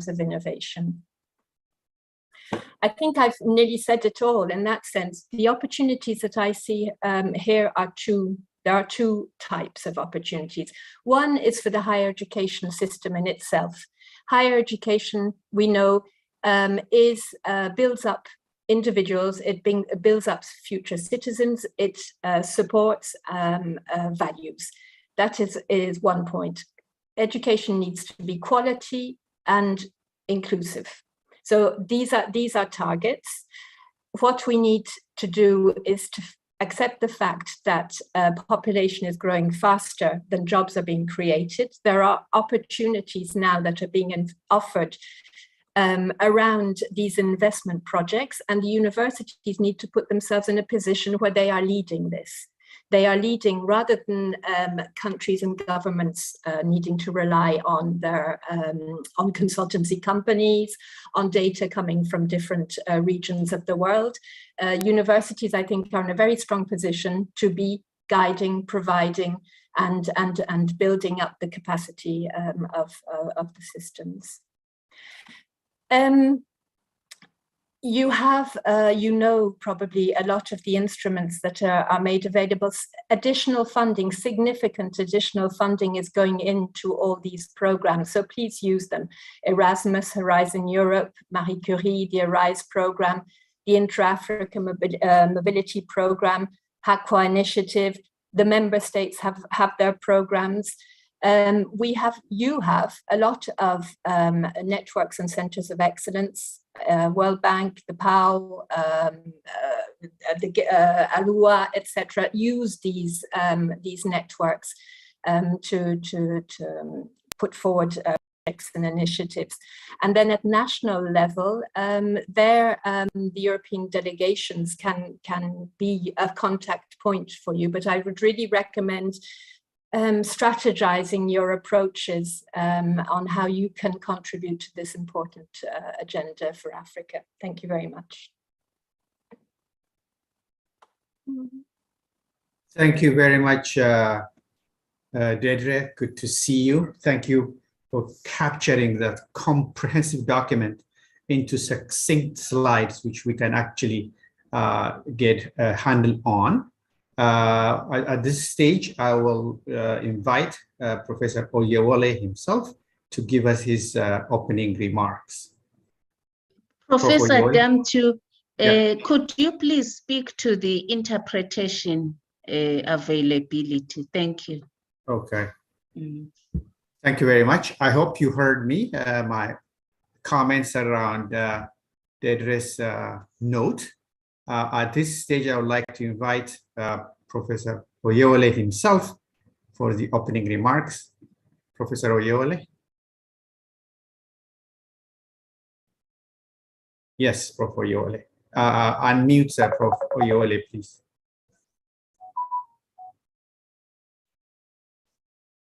of innovation. I think I've nearly said it all in that sense. The opportunities that I see here are there are two types of opportunities. One is for the higher education system in itself. Higher education, we know, builds up individuals, it builds up future citizens, it supports values. That is one point. Education needs to be quality and inclusive. So these are targets. What we need to do is to accept the fact that population is growing faster than jobs are being created. There are opportunities now that are being offered around these investment projects, and the universities need to put themselves in a position where they are leading this. They are leading rather than countries and governments needing to rely on their on consultancy companies, on data coming from different regions of the world. Universities, I think, are in a very strong position to be guiding, providing, and building up the capacity of the systems. You have, you know, probably a lot of the instruments that are made available. Additional funding, significant additional funding is going into all these programs, so please use them. Erasmus, Horizon Europe, Marie Curie, the ARISE program, the Intra-Africa Mobility Program, HAQUA initiative. The member states have their programs. You have a lot of networks and centers of excellence, World Bank, the PAO, the ALUA, etc. Use these networks to put forward projects and initiatives. And then at national level, the European delegations can be a contact point for you. But I would really recommend strategizing your approaches on how you can contribute to this important agenda for Africa. Thank you very much. Thank you very much, Deidre. Good to see you. Thank you for capturing the comprehensive document into succinct slides, which we can actually get a handle on. At this stage, I will invite Professor Oyewole himself to give us his opening remarks. Professor Damtu, could you please speak to the interpretation availability? Thank you. Okay. Thank you very much. I hope you heard me, my comments around Deidre's note. At this stage, I would like to invite Professor Oyewole himself for the opening remarks. Professor Oyewole. Yes, Prof. Oyewole. Unmute, Prof. Oyewole, please.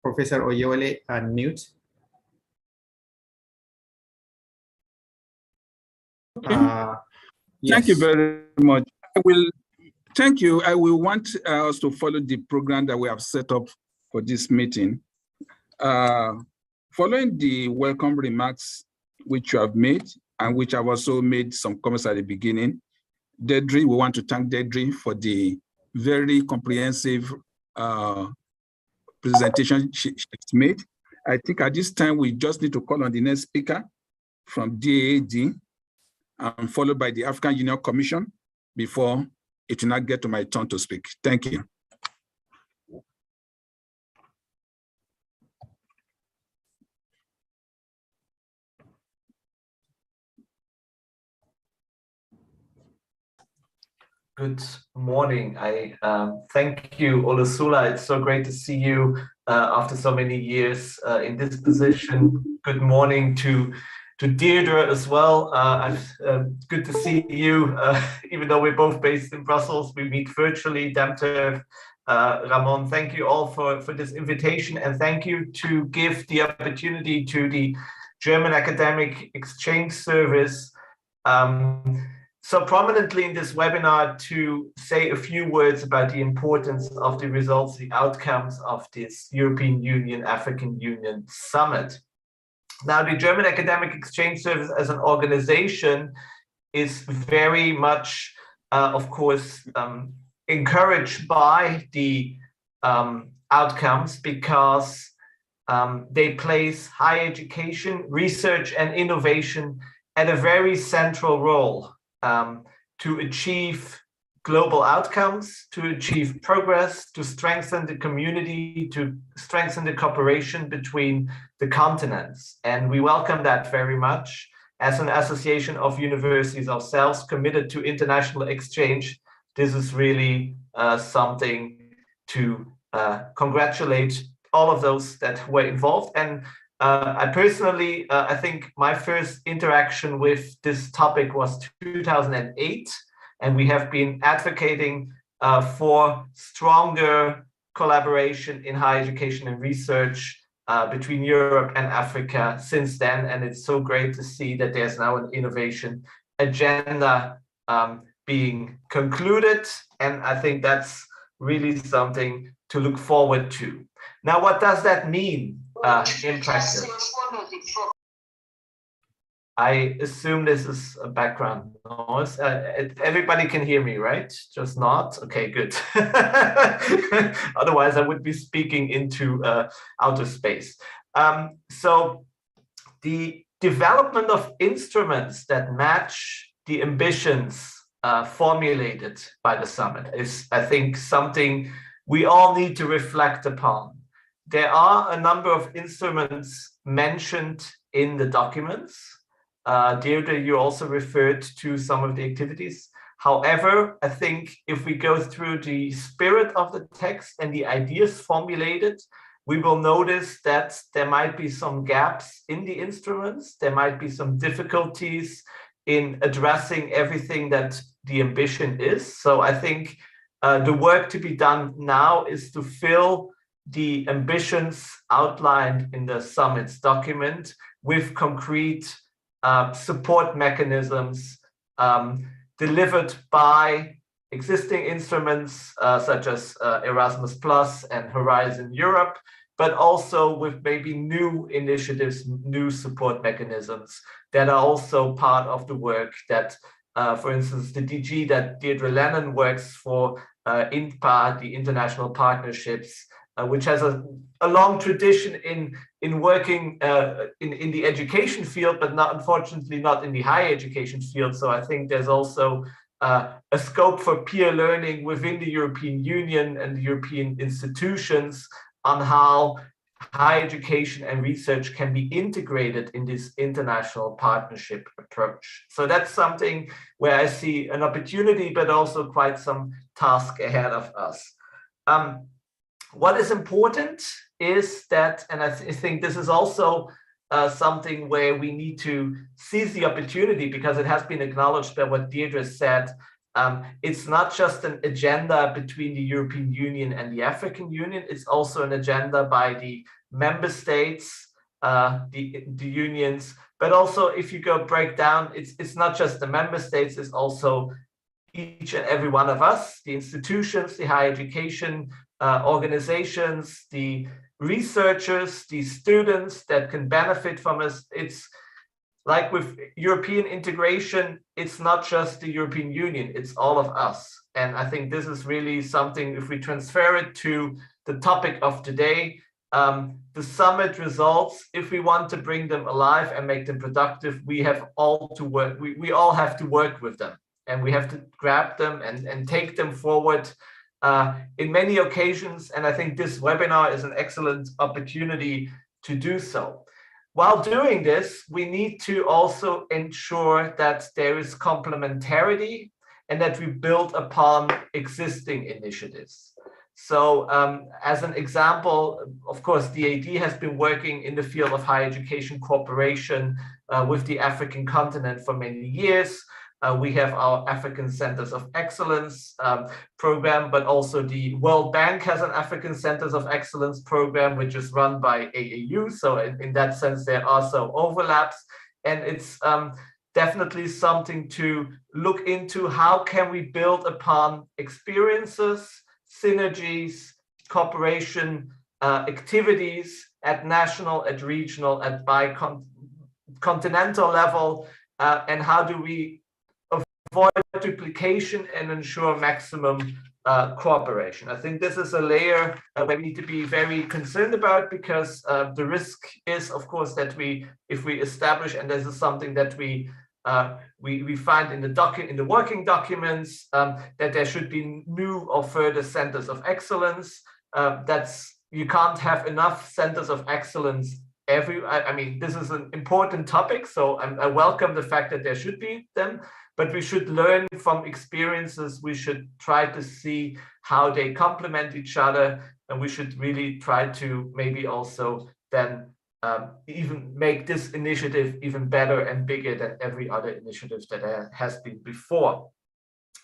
Professor Oyewole, unmute. Yes. Thank you very much. Thank you. I will want us to follow the program that we have set up for this meeting. Following the welcome remarks which you have made, and which I've also made some comments at the beginning, Deidre, we want to thank Deidre for the very comprehensive presentation she's made. I think at this time, we just need to call on the next speaker from DAAD, and followed by the African Union Commission before it will not get to my turn to speak. Thank you. Good morning. I thank you, Olusula. It's so great to see you after so many years in this position. Good morning to Deirdre as well. Good to see you, even though we're both based in Brussels. We meet virtually. Damtev, Ramon, thank you all for this invitation, and thank you to give the opportunity to the German Academic Exchange Service so prominently in this webinar to say a few words about the importance of the results, the outcomes of this European Union, African Union Summit. Now, the German Academic Exchange Service as an organization is very much, of course, encouraged by the outcomes, because they place higher education, research, and innovation at a very central role to achieve global outcomes, to achieve progress, to strengthen the community, to strengthen the cooperation between the continents. And we welcome that very much. As an association of universities ourselves committed to international exchange, this is really something to congratulate all of those that were involved. And I personally, I think my first interaction with this topic was 2008, and we have been advocating for stronger collaboration in higher education and research between Europe and Africa since then. And it's so great to see that there's now an innovation agenda being concluded. And I think that's really something to look forward to. Now, what does that mean in practice? I assume this is a background noise. Everybody can hear me, right? Just not? Okay, good. Otherwise, I would be speaking into outer space. So the development of instruments that match the ambitions formulated by the summit is, I think, something we all need to reflect upon. There are a number of instruments mentioned in the documents. Deirdre, you also referred to some of the activities. However, I think if we go through the spirit of the text and the ideas formulated, we will notice that there might be some gaps in the instruments. There might be some difficulties in addressing everything that the ambition is. So I think the work to be done now is to fill the ambitions outlined in the summit's document with concrete support mechanisms delivered by existing instruments such as Erasmus Plus and Horizon Europe, but also with maybe new initiatives, new support mechanisms that are also part of the work that, for instance, the DG that Deirdre Lennon works for, INPA, the International Partnerships, which has a long tradition in working in the education field, but unfortunately not in the higher education field. So I think there's also a scope for peer learning within the European Union and the European institutions on how higher education and research can be integrated in this international partnership approach. So that's something where I see an opportunity, but also quite some task ahead of us. What is important is that, and I think this is also something where we need to seize the opportunity, because it has been acknowledged by what Deirdre said. It's not just an agenda between the European Union and the African Union. It's also an agenda by the member states, the unions, but also if you go break down, it's not just the member states, it's also each and every one of us, the institutions, the higher education organizations, the researchers, the students that can benefit from us. It's like with European integration, it's not just the European Union, it's all of us. And I think this is really something, if we transfer it to the topic of today, the summit results, if we want to bring them alive and make them productive, we have all to work, we all have to work with them, and we have to grab them and take them forward in many occasions. And I think this webinar is an excellent opportunity to do so. While doing this, we need to also ensure that there is complementarity and that we build upon existing initiatives. So as an example, of course, the AD has been working in the field of higher education cooperation with the African continent for many years. We have our African Centers of Excellence program, but also the World Bank has an African Centers of Excellence program, which is run by AAU. So in that sense, there are some overlaps, and it's definitely something to look into. How can we build upon experiences, synergies, cooperation activities, at national, at regional, at continental level, and how do we avoid duplication and ensure maximum cooperation. I think this is a layer that we need to be very concerned about, because the risk is, of course, that if we establish, and this is something that we find in the working documents, that there should be new or further centers of excellence. You can't have enough centers of excellence I mean, this is an important topic, so I welcome the fact that there should be them, but we should learn from experiences. We should try to see how they complement each other, and we should really try to maybe also then even make this initiative even better and bigger than every other initiative that has been before.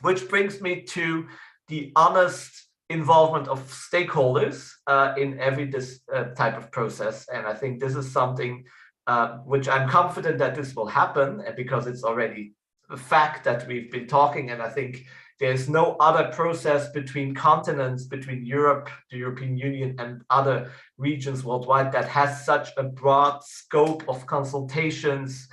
Which brings me to the honest involvement of stakeholders in every type of process. And I think this is something which I'm confident that this will happen, because it's already a fact that we've been talking. And I think there's no other process between continents, between Europe, the European Union, and other regions worldwide that has such a broad scope of consultations,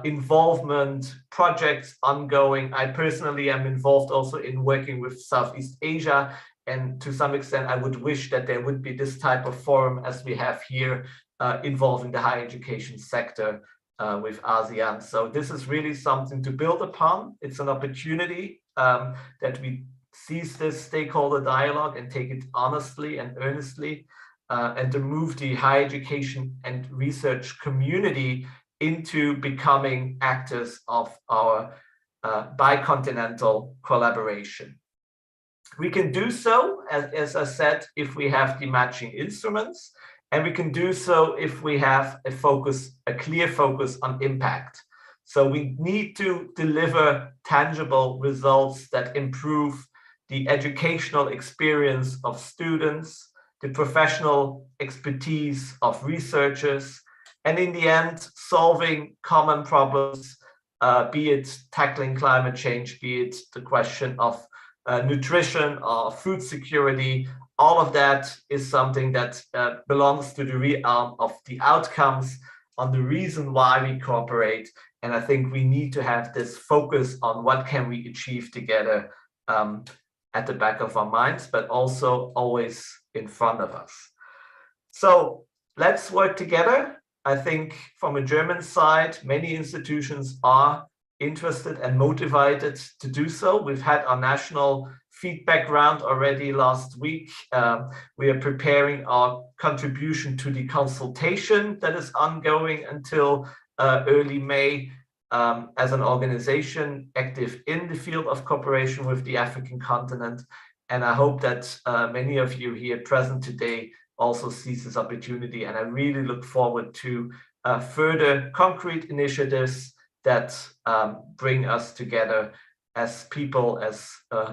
involvement, projects ongoing. I personally am involved also in working with Southeast Asia. And to some extent, I would wish that there would be this type of forum as we have here, involving the higher education sector with ASEAN. So this is really something to build upon. It's an opportunity that we seize this stakeholder dialogue and take it honestly and earnestly, and to move the higher education and research community into becoming actors of our bicontinental collaboration. We can do so, as I said, if we have the matching instruments, and we can do so if we have a clear focus on impact. So we need to deliver tangible results that improve the educational experience of students, the professional expertise of researchers, and in the end, solving common problems, be it tackling climate change, be it the question of nutrition or food security. All of that is something that belongs to the realm of the outcomes, on the reason why we cooperate. And I think we need to have this focus on what can we achieve together at the back of our minds, but also always in front of us. So let's work together. I think from a German side, many institutions are interested and motivated to do so. We've had our national feedback round already last week. We are preparing our contribution to the consultation that is ongoing until early May, as an organization active in the field of cooperation with the African continent. And I hope that many of you here present today also seize this opportunity. And I really look forward to further concrete initiatives that bring us together as people, as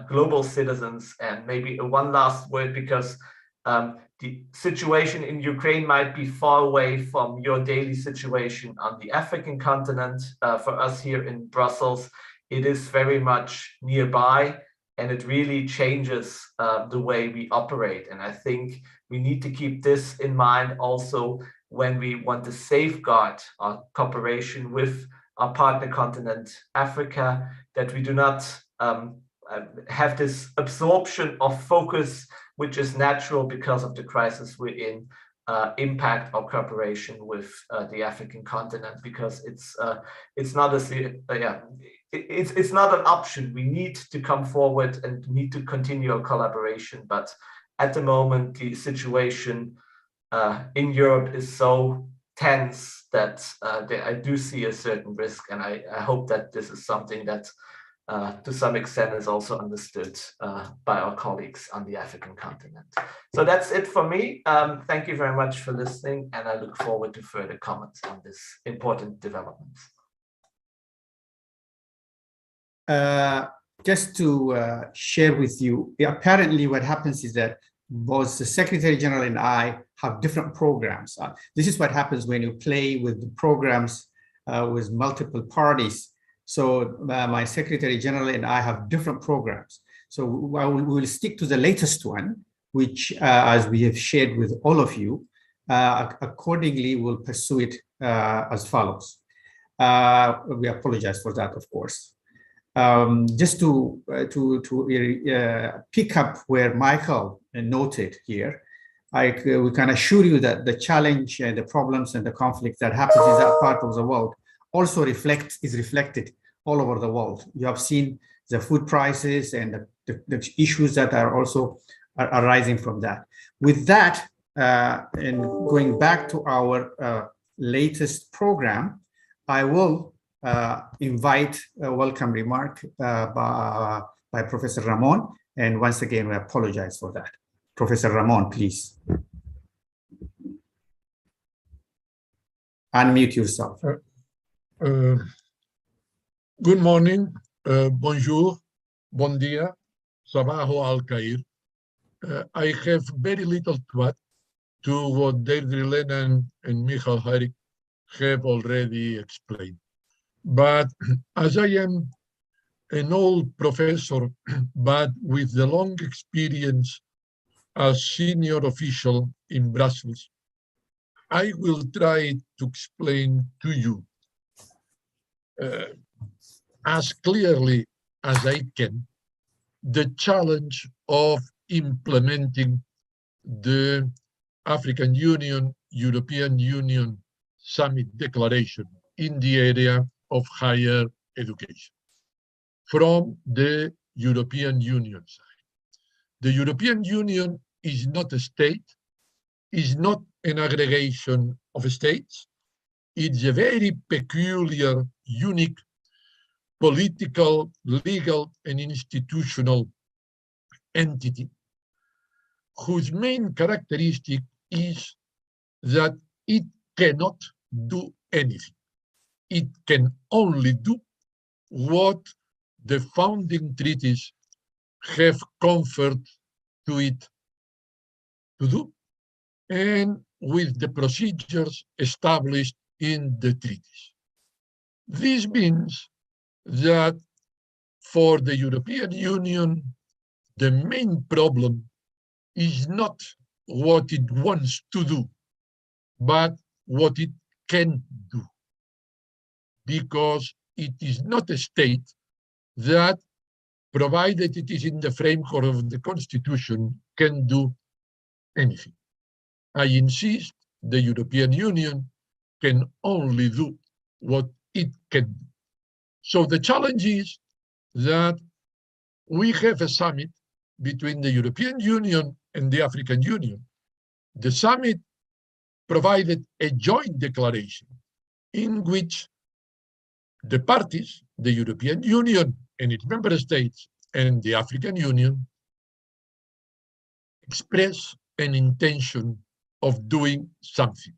global citizens. And maybe one last word, because the situation in Ukraine might be far away from your daily situation on the African continent. For us here in Brussels, it is very much nearby, and it really changes the way we operate. And I think we need to keep this in mind also when we want to safeguard our cooperation with our partner continent, Africa, that we do not have this absorption of focus, which is natural because of the crisis we're in, impact our cooperation with the African continent, because it's not it's not an option. We need to come forward and need to continue our collaboration. But at the moment, the situation in Europe is so tense that I do see a certain risk, and I hope that this is something that to some extent is also understood by our colleagues on the African continent. So that's it for me. Thank you very much for listening, and I look forward to further comments on this important development. Just to share with you, apparently what happens is that both the Secretary General and I have different programs. This is what happens when you play with the programs with multiple parties. So my Secretary General and I have different programs. So we will stick to the latest one, which as we have shared with all of you, accordingly, we'll pursue it as follows. We apologize for that, of course. Just to pick up where Michael noted here, we can assure you that the challenge and the problems and the conflict that happens in that part of the world also is reflected all over the world. You have seen the food prices and the issues that are also arising from that. With that, and going back to our latest program, I will invite a welcome remark by Professor Ramon. And once again, we apologize for that. Professor Ramon, please. Unmute yourself. Good morning, bonjour, bon dia, sabaho al-Khair. I have very little to add to what Deirdre Lennon and Michael Herrick have already explained. But as I am an old professor, but with the long experience as senior official in Brussels, I will try to explain to you as clearly as I can the challenge of implementing the African Union, European Union Summit Declaration in the area of higher education from the European Union side. The European Union is not a state, is not an aggregation of states. It's a very peculiar, unique political, legal, and institutional entity whose main characteristic is that it cannot do anything. It can only do what the founding treaties have conferred to it to do, and with the procedures established in the treaties. This means that for the European Union, the main problem is not what it wants to do, but what it can do. Because it is not a state that, provided it is in the framework of the Constitution, can do anything. I insist, the European Union can only do what it can do. So the challenge is that we have a summit between the European Union and the African Union. The summit provided a joint declaration in which the parties, the European Union and its member states and the African Union, express an intention of doing something.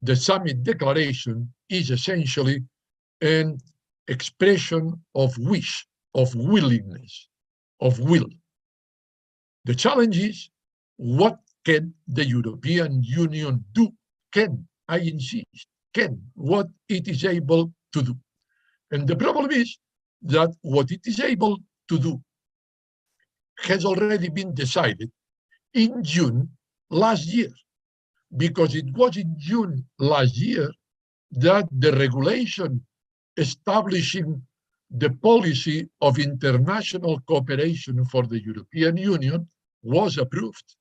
The summit declaration is essentially an expression of wish, of willingness, of will. The challenge is, what can the European Union do? Can, I insist, can, what it is able to do. And the problem is that what it is able to do has already been decided in June last year, because it was in June last year that the regulation establishing the policy of international cooperation for the European Union was approved.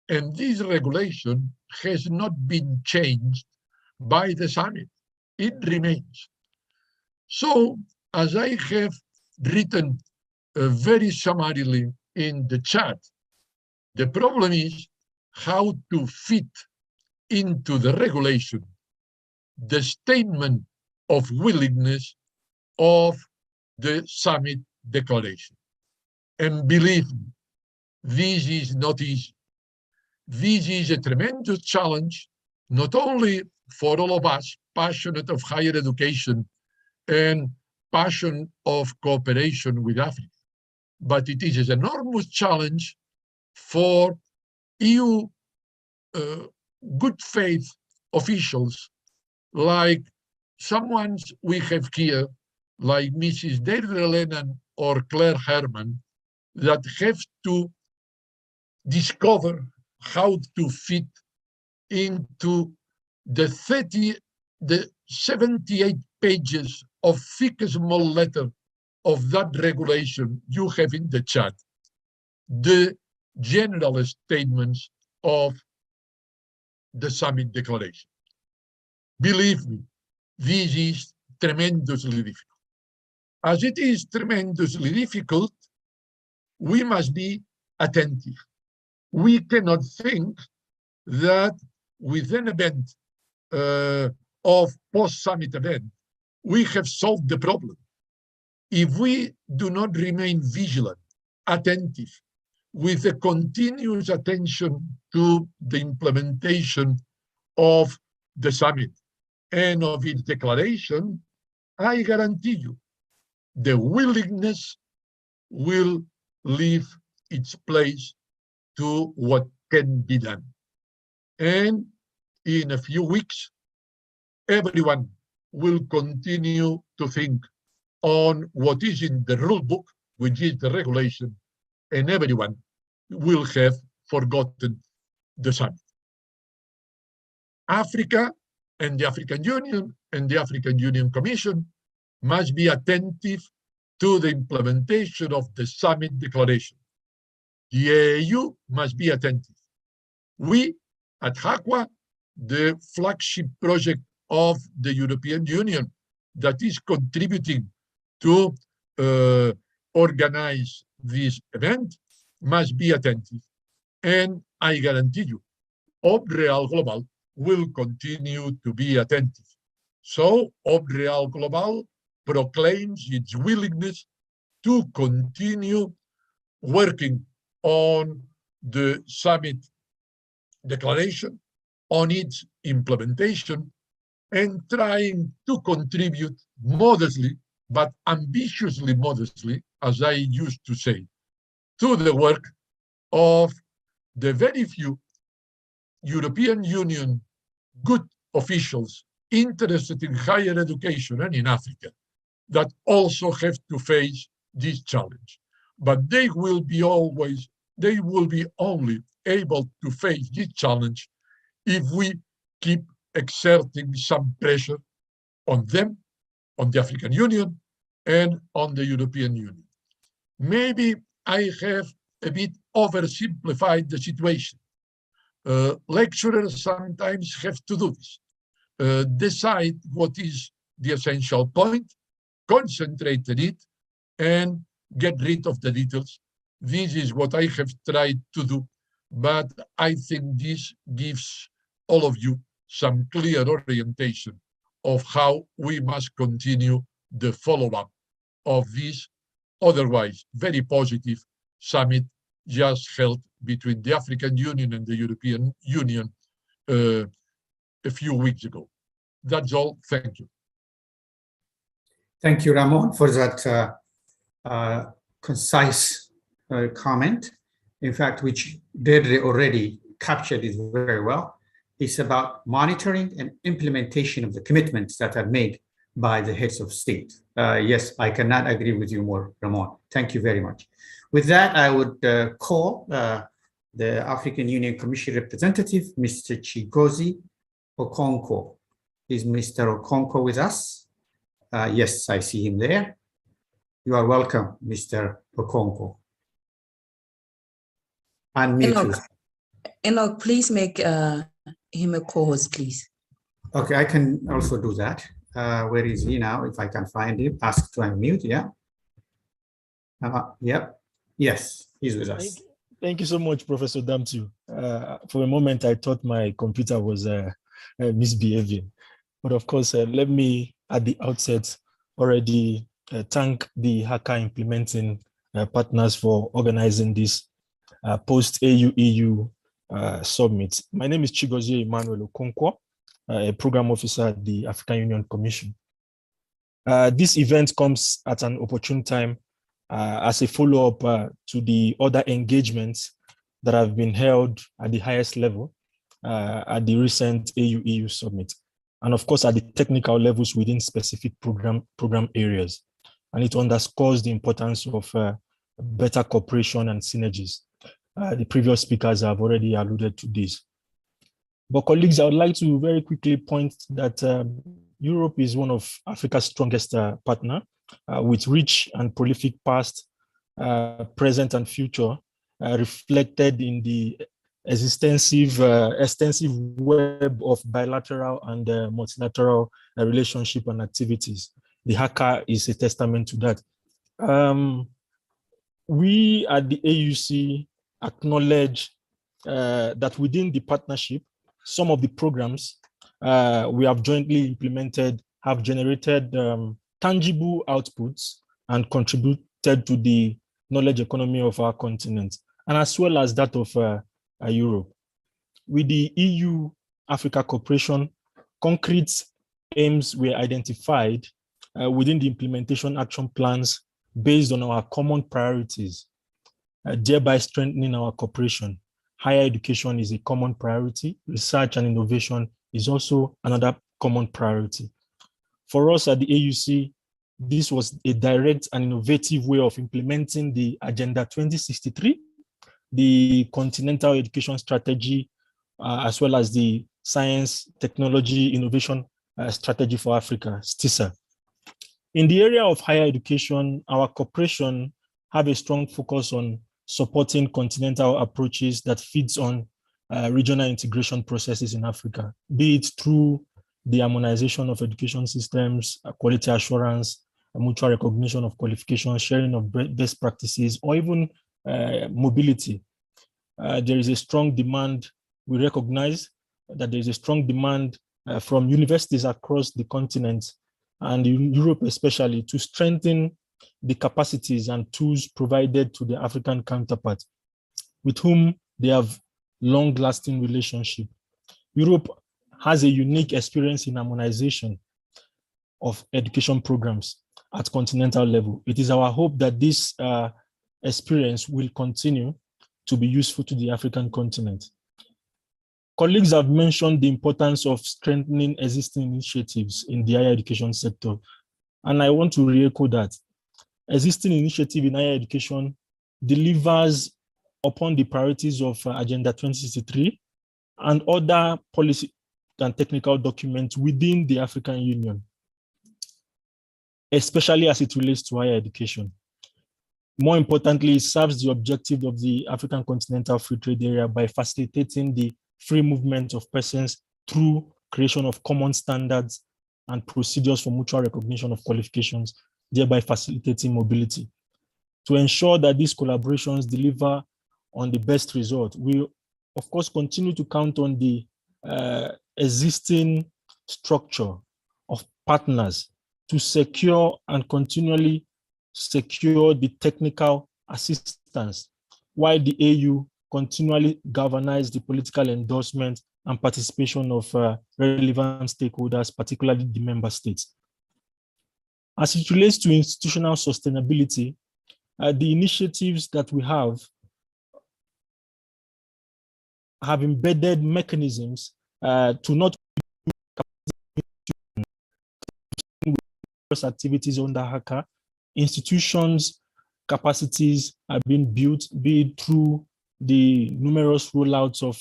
And this regulation has not been changed by the summit. It remains. So, as I have written very summarily in the chat, the problem is how to fit into the regulation the statement of willingness of the summit declaration. And believe me, this is not easy. This is a tremendous challenge, not only for all of us passionate of higher education and passion of cooperation with Africa, but it is an enormous challenge for EU good faith officials like someone we have here, like Mrs. Deirdre Lennon or Claire Herman, that have to discover how to fit into the 78 pages of thick small letter of that regulation you have in the chat, the general statements of the summit declaration. Believe me, this is tremendously difficult. As it is tremendously difficult, we must be attentive. We cannot think that with an event of post-summit event, we have solved the problem. If we do not remain vigilant, attentive, with a continuous attention to the implementation of the summit and of its declaration, I guarantee you, the willingness will leave its place to what can be done. And in a few weeks, everyone will continue to think on what is in the rule book, which is the regulation, and everyone will have forgotten the summit. Africa and the African Union and the African Union Commission must be attentive to the implementation of the summit declaration. The AAU must be attentive. We at HACWA, the flagship project of the European Union that is contributing to organize this event, must be attentive. And I guarantee you, OBREAL Global will continue to be attentive. So OBREAL Global proclaims its willingness to continue working on the summit declaration, on its implementation, and trying to contribute modestly, but ambitiously modestly, as I used to say, to the work of the very few European Union good officials interested in higher education and in Africa that also have to face this challenge. But they will be only able to face this challenge if we keep exerting some pressure on them, on the African Union, and on the European Union. Maybe I have a bit oversimplified the situation. Lecturers sometimes have to do this. Decide what is the essential point, concentrate on it, and get rid of the details. This is what I have tried to do, but I think this gives all of you some clear orientation of how we must continue the follow-up of this otherwise very positive summit just held between the African Union and the European Union a few weeks ago. That's all. Thank you. Thank you, Ramon, for that concise comment. In fact, which Deirdre already captured it very well. It's about monitoring and implementation of the commitments that are made by the heads of state. Yes, I cannot agree with you more, Ramon. Thank you very much. With that, I would call the African Union Commission representative, Mr. Chigozie Okonkwo. Is Mr. Okonkwo with us? Yes, I see him there. You are welcome, Mr. Okonkwo. Unmute. Enoch, please make him a co-host, please. Okay, I can also do that. Where is he now? If I can find him, ask to unmute. Yeah. Yep. Yes, he's with us. Thank you so much, Professor Damtu. For a moment, I thought my computer was misbehaving. But of course, let me, at the outset, already thank the HACA implementing partners for organizing this post-AU-EU summit. My name is Chigozie Emmanuel Okonkwo, a program officer at the African Union Commission. This event comes at an opportune time as a follow-up to the other engagements that have been held at the highest level at the recent AU-EU summit, and of course at the technical levels within specific program areas. And it underscores the importance of better cooperation and synergies. The previous speakers have already alluded to this. But colleagues, I would like to very quickly point that Europe is one of Africa's strongest partner with rich and prolific past, present and future reflected in the extensive web of bilateral and multilateral relationship and activities. The HACA is a testament to that. We at the AUC acknowledge that within the partnership, some of the programs we have jointly implemented have generated tangible outputs and contributed to the knowledge economy of our continent, and as well as that of Europe. With the EU-Africa cooperation, concrete aims were identified within the implementation action plans based on our common priorities, thereby strengthening our cooperation. Higher education is a common priority. Research and innovation is also another common priority. For us at the AUC, this was a direct and innovative way of implementing the Agenda 2063, the Continental Education Strategy, as well as the Science, Technology, Innovation Strategy for Africa, STISA. In the area of higher education, our cooperation have a strong focus on supporting continental approaches that feeds on regional integration processes in Africa, be it through the harmonization of education systems, quality assurance, mutual recognition of qualifications, sharing of best practices, or even mobility. There is a strong demand. We recognize that there is a strong demand from universities across the continent and in Europe especially to strengthen the capacities and tools provided to the African counterparts with whom they have long-lasting relationship. Europe has a unique experience in harmonization of education programs at continental level. It is our hope that this experience will continue to be useful to the African continent. Colleagues have mentioned the importance of strengthening existing initiatives in the higher education sector, and I want to re-echo that. Existing initiative in higher education delivers upon the priorities of Agenda 2063 and other policy and technical documents within the African Union, especially as it relates to higher education. More importantly, it serves the objective of the African Continental Free Trade Area by facilitating the free movement of persons through creation of common standards and procedures for mutual recognition of qualifications, thereby facilitating mobility. To ensure that these collaborations deliver on the best result, we of course continue to count on the existing structure of partners to secure and continually secure the technical assistance, while the AU continually galvanize the political endorsement and participation of relevant stakeholders, particularly the member states. As it relates to institutional sustainability, the initiatives that we have embedded mechanisms to not activities under HACA. Institutions' capacities are being built, be it through the numerous rollouts of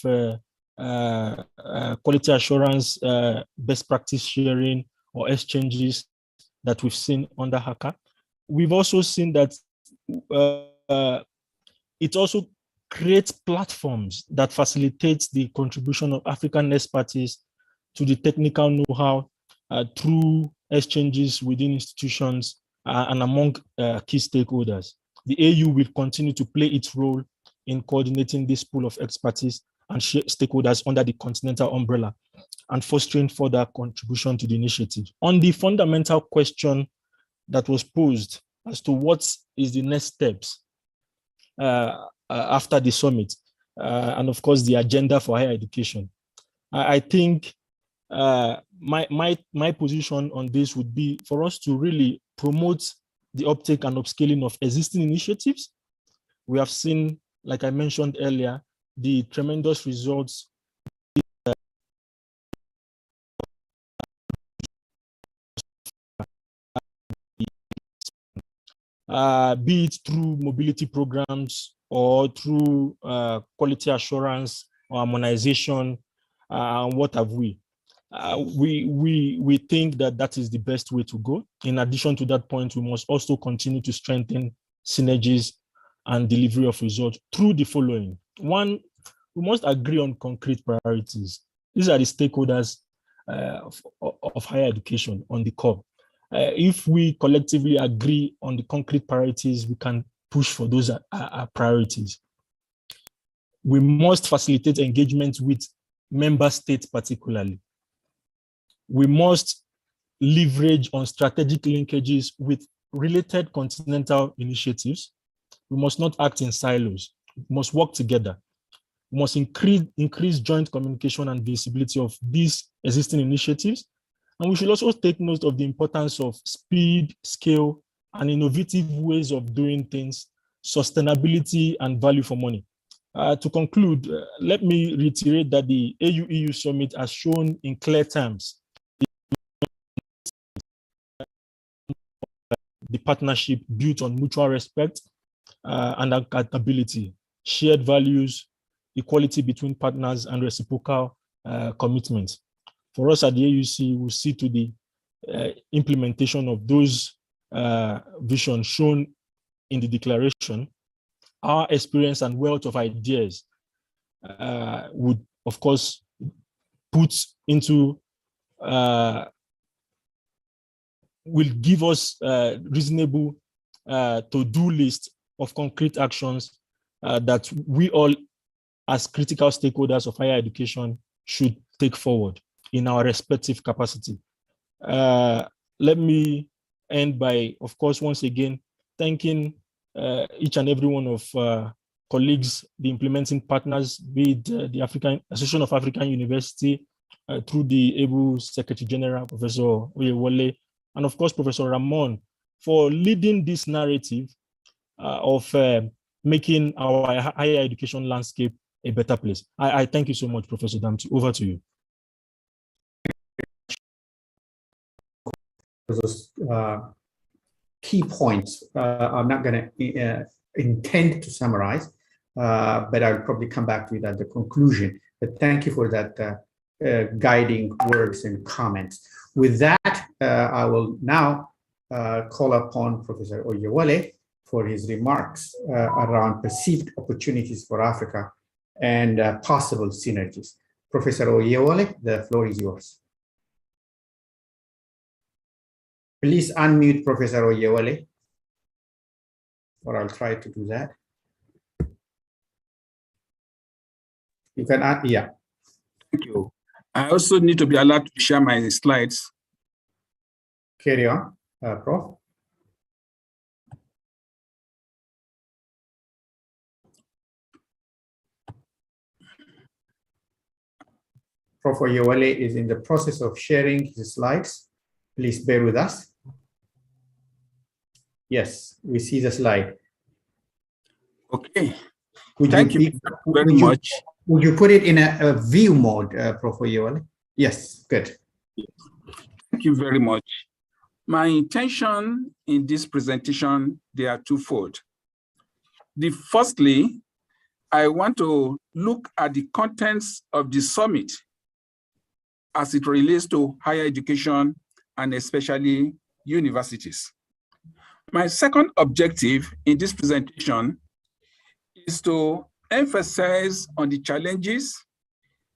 quality assurance, best practice sharing, or exchanges that we've seen under HACA. We've also seen that it also creates platforms that facilitate the contribution of African expertise to the technical know-how through exchanges within institutions and among key stakeholders. The AU will continue to play its role in coordinating this pool of expertise and stakeholders under the continental umbrella and fostering further contribution to the initiative. On the fundamental question that was posed as to what is the next steps after the summit, and of course the agenda for higher education, I think my position on this would be for us to really promote the uptake and upscaling of existing initiatives. We have seen, like I mentioned earlier, the tremendous results be it through mobility programs or through quality assurance or harmonization, And what have we? We think that that is the best way to go. In addition to that point, we must also continue to strengthen synergies and delivery of results through the following. One, we must agree on concrete priorities. These are the stakeholders of higher education on the core. If we collectively agree on the concrete priorities, we can push for those priorities. We must facilitate engagement with member states particularly. We must leverage on strategic linkages with related continental initiatives. We must not act in silos. We must work together. We must increase joint communication and visibility of these existing initiatives. And we should also take note of the importance of speed, scale, and innovative ways of doing things, sustainability, and value for money. To conclude, let me reiterate that the AU-EU Summit has shown in clear terms the partnership built on mutual respect and accountability, shared values, equality between partners, and reciprocal commitment. For us at the AUC, we'll see to the implementation of those visions shown in the declaration. Our experience and wealth of ideas would, of course, put into will give us reasonable to-do list of concrete actions that we all, as critical stakeholders of higher education, should take forward in our respective capacity. Let me end by, of course, once again, thanking each and every one of colleagues, the implementing partners, be it the Association of African University, through the able Secretary General, Professor Oyewole, and of course, Professor Ramon, for leading this narrative of making our higher education landscape a better place. I thank you so much, Professor Damtu. Over to you. Those key points I'm not going to intend to summarize, but I'll probably come back to it at the conclusion. But thank you for that guiding words and comments. With that, I will now call upon Professor Oyewole for his remarks around perceived opportunities for Africa and possible synergies. Professor Oyewole, the floor is yours. Please unmute Professor Oyewole, or I'll try to do that. You can add, yeah. Thank you. I also need to be allowed to share my slides. Carry on, Prof. Prof. Oyewole is in the process of sharing his slides. Please bear with us. Yes, we see the slide. Okay. Thank you very much. Would you put it in a view mode, Prof. Oyewole? Yes, good. Thank you very much. My intention in this presentation, they are twofold. Firstly, I want to look at the contents of the summit as it relates to higher education and especially universities. My second objective in this presentation is to emphasize on the challenges,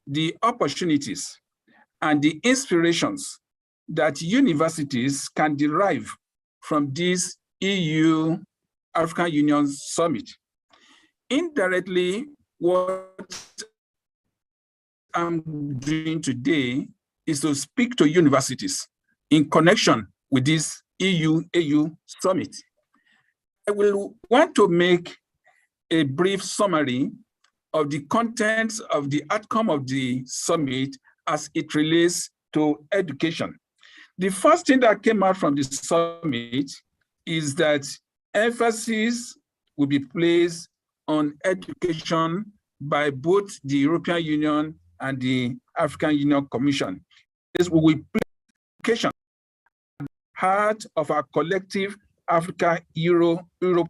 the opportunities, and the inspirations that universities can derive from this EU African Union Summit. Indirectly, what I'm doing today is to speak to universities in connection with this EU-AU Summit. I will want to make a brief summary of the contents of the outcome of the summit as it relates to education. The first thing that came out from the summit is that emphasis will be placed on education by both the European Union and the African Union Commission. This will place education at the heart of our collective Africa-Europe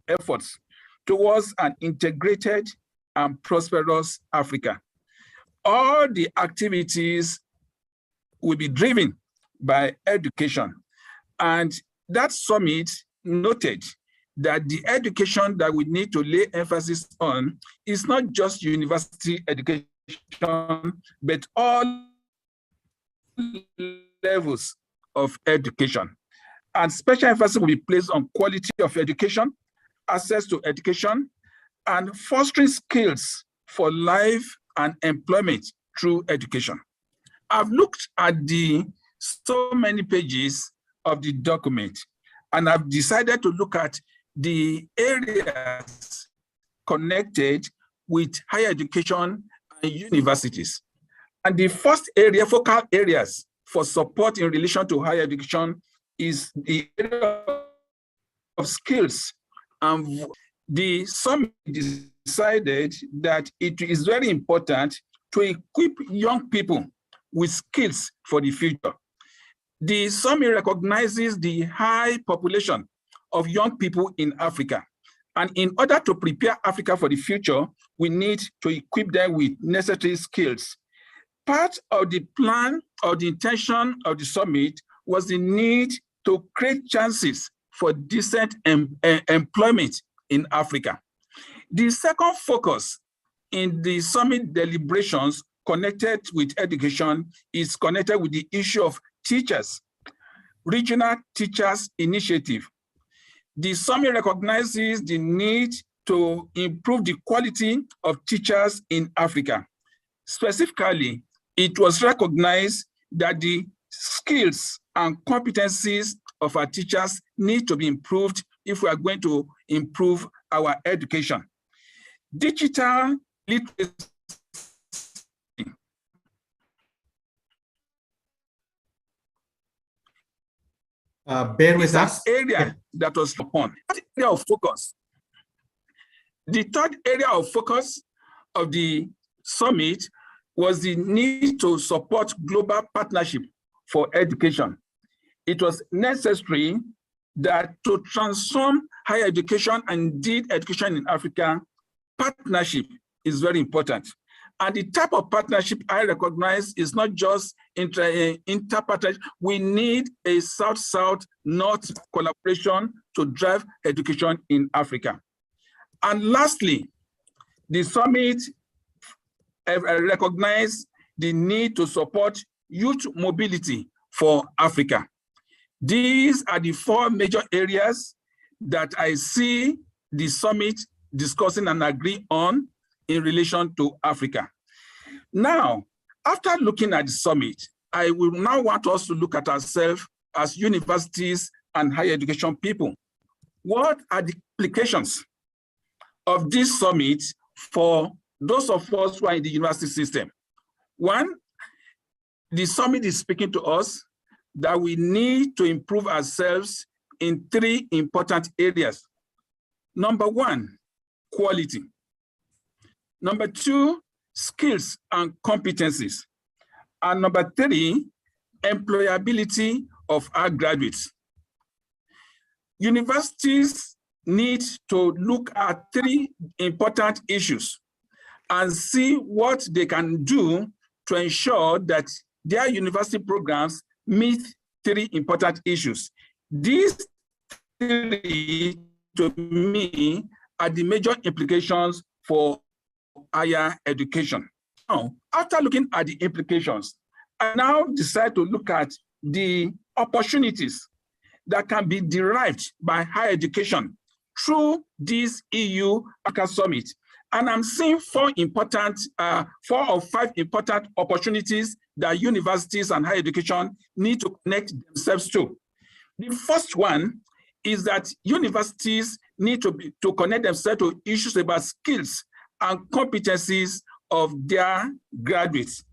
efforts towards an integrated and prosperous Africa. all the activities will be driven by education. And that summit noted that the education that we need to lay emphasis on is not just university education, but all levels of education. And special emphasis will be placed on quality of education, access to education, and fostering skills for life and employment through education. I've looked at the so many pages of the document, and I've decided to look at the areas connected with higher education and universities. And the first area, focal areas for support in relation to higher education is the area of skills. The summit decided that it is very important to equip young people with skills for the future. The summit recognizes the high population of young people in Africa. And in order to prepare Africa for the future, we need to equip them with necessary skills. Part of the plan or the intention of the summit was the need to create chances for decent employment in Africa. The second focus in the summit deliberations connected with education is connected with the issue of teachers, regional teachers initiative. The summit recognizes the need to improve the quality of teachers in Africa. Specifically, it was recognized that the skills and competencies of our teachers need to be improved if we are going to improve our education. Digital literacy bear with us. Area that was upon area of focus. The third area of focus of the summit was the need to support global partnership for education. It was necessary that to transform higher education and indeed education in Africa, partnership is very important. And the type of partnership I recognize is not just inter-partnership. We need a South-South-North collaboration to drive education in Africa. And lastly, the summit recognized the need to support youth mobility for Africa. These are the four major areas that I see the summit discussing and agree on in relation to Africa. Now, after looking at the summit, I will now want us to look at ourselves as universities and higher education people. What are the implications of this summit for those of us who are in the university system? One, the summit is speaking to us that we need to improve ourselves in three important areas. Number one, quality. Number two, skills and competencies. And number three, employability of our graduates. Universities need to look at three important issues and see what they can do to ensure that their university programs meet three important issues. These three, to me, are the major implications for higher education. Now, after looking at the implications, I now decide to look at the opportunities that can be derived by higher education through this EU Africa Summit. And I'm seeing four or five important opportunities that universities and higher education need to connect themselves to. The first one is that universities need to connect themselves to issues about skills and competencies of their graduates.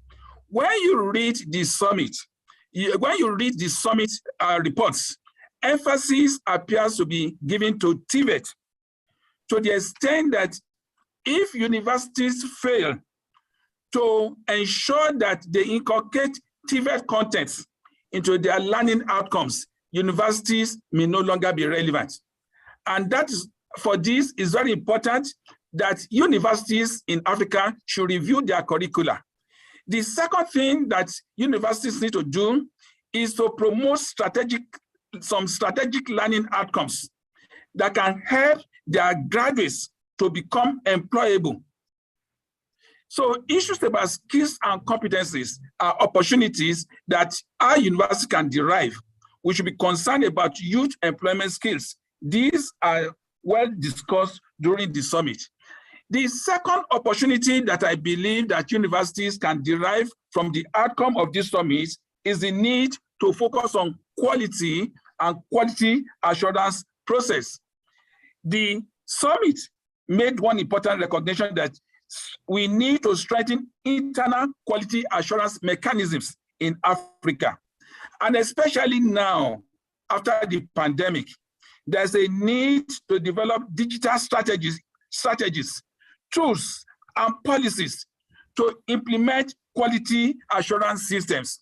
When you read the summit, reports, emphasis appears to be given to TVET, to the extent that if universities fail to ensure that they inculcate TVET contents into their learning outcomes, universities may no longer be relevant. And that is, for this, is very important that universities in Africa should review their curricula. The second thing that universities need to do is to promote some strategic learning outcomes that can help their graduates to become employable. So issues about skills and competencies are opportunities that our university can derive. We should be concerned about youth employment skills. These are well discussed during the summit. The second opportunity that I believe that universities can derive from the outcome of this summit is the need to focus on quality and quality assurance process. The summit made one important recognition that we need to strengthen internal quality assurance mechanisms in Africa. And especially now, after the pandemic, there's a need to develop digital strategies, tools, and policies to implement quality assurance systems.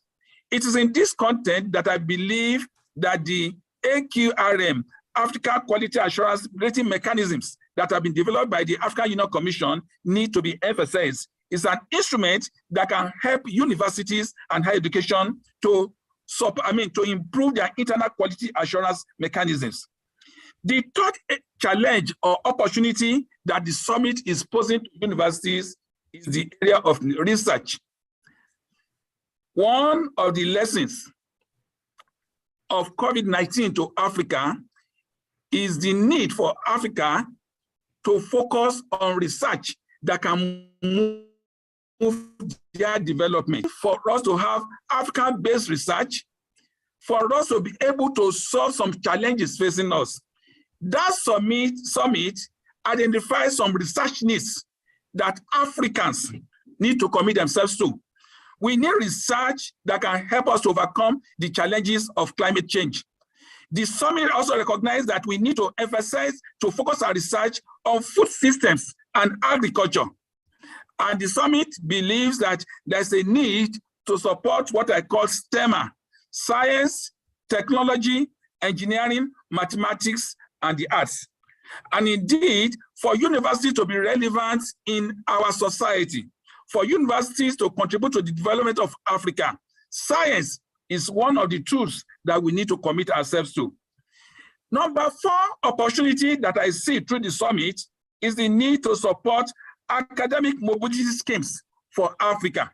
It is in this context that I believe that the AQRM, Africa Quality Assurance Rating Mechanisms, that have been developed by the African Union Commission need to be emphasized. It's an instrument that can help universities and higher education to improve their internal quality assurance mechanisms. The third challenge or opportunity that the summit is posing to universities is the area of research. One of the lessons of COVID-19 to Africa is the need for Africa to focus on research that can move their development. For us to have African-based research, for us to be able to solve some challenges facing us. That summit identifies some research needs that Africans need to commit themselves to. We need research that can help us to overcome the challenges of climate change. The summit also recognized that we need to emphasize to focus our research on food systems and agriculture. And the summit believes that there's a need to support what I call STEMA, science, technology, engineering, mathematics, and the arts. And indeed, for universities to be relevant in our society, for universities to contribute to the development of Africa, science is one of the tools that we need to commit ourselves to. Number 4 opportunity that I see through the summit is the need to support academic mobility schemes for Africa.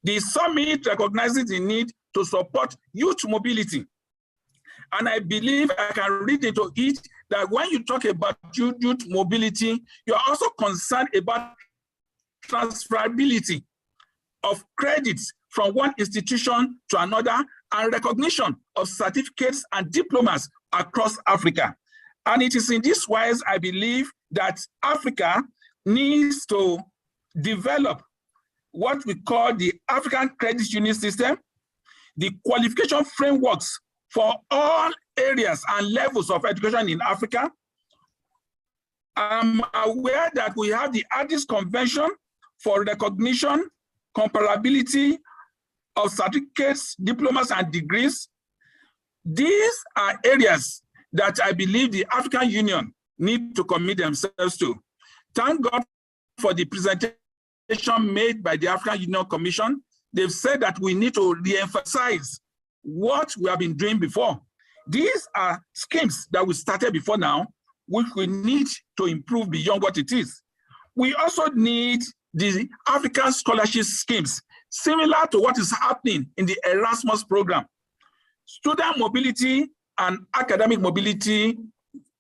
The summit recognizes the need to support youth mobility. And I believe I can read into it that when you talk about youth mobility, you're also concerned about transferability of credits from one institution to another and recognition of certificates and diplomas across Africa. And it is in this wise, I believe, that Africa needs to develop what we call the African Credit Union System, the qualification frameworks for all areas and levels of education in Africa. I'm aware that we have the Addis Convention for recognition, comparability of certificates, diplomas, and degrees. These are areas that I believe the African Union need to commit themselves to. Thank God for the presentation made by the African Union Commission. They've said that we need to re-emphasize what we have been doing before. These are schemes that we started before now, which we need to improve beyond what it is. We also need the African scholarship schemes, similar to what is happening in the Erasmus program. Student mobility and academic mobility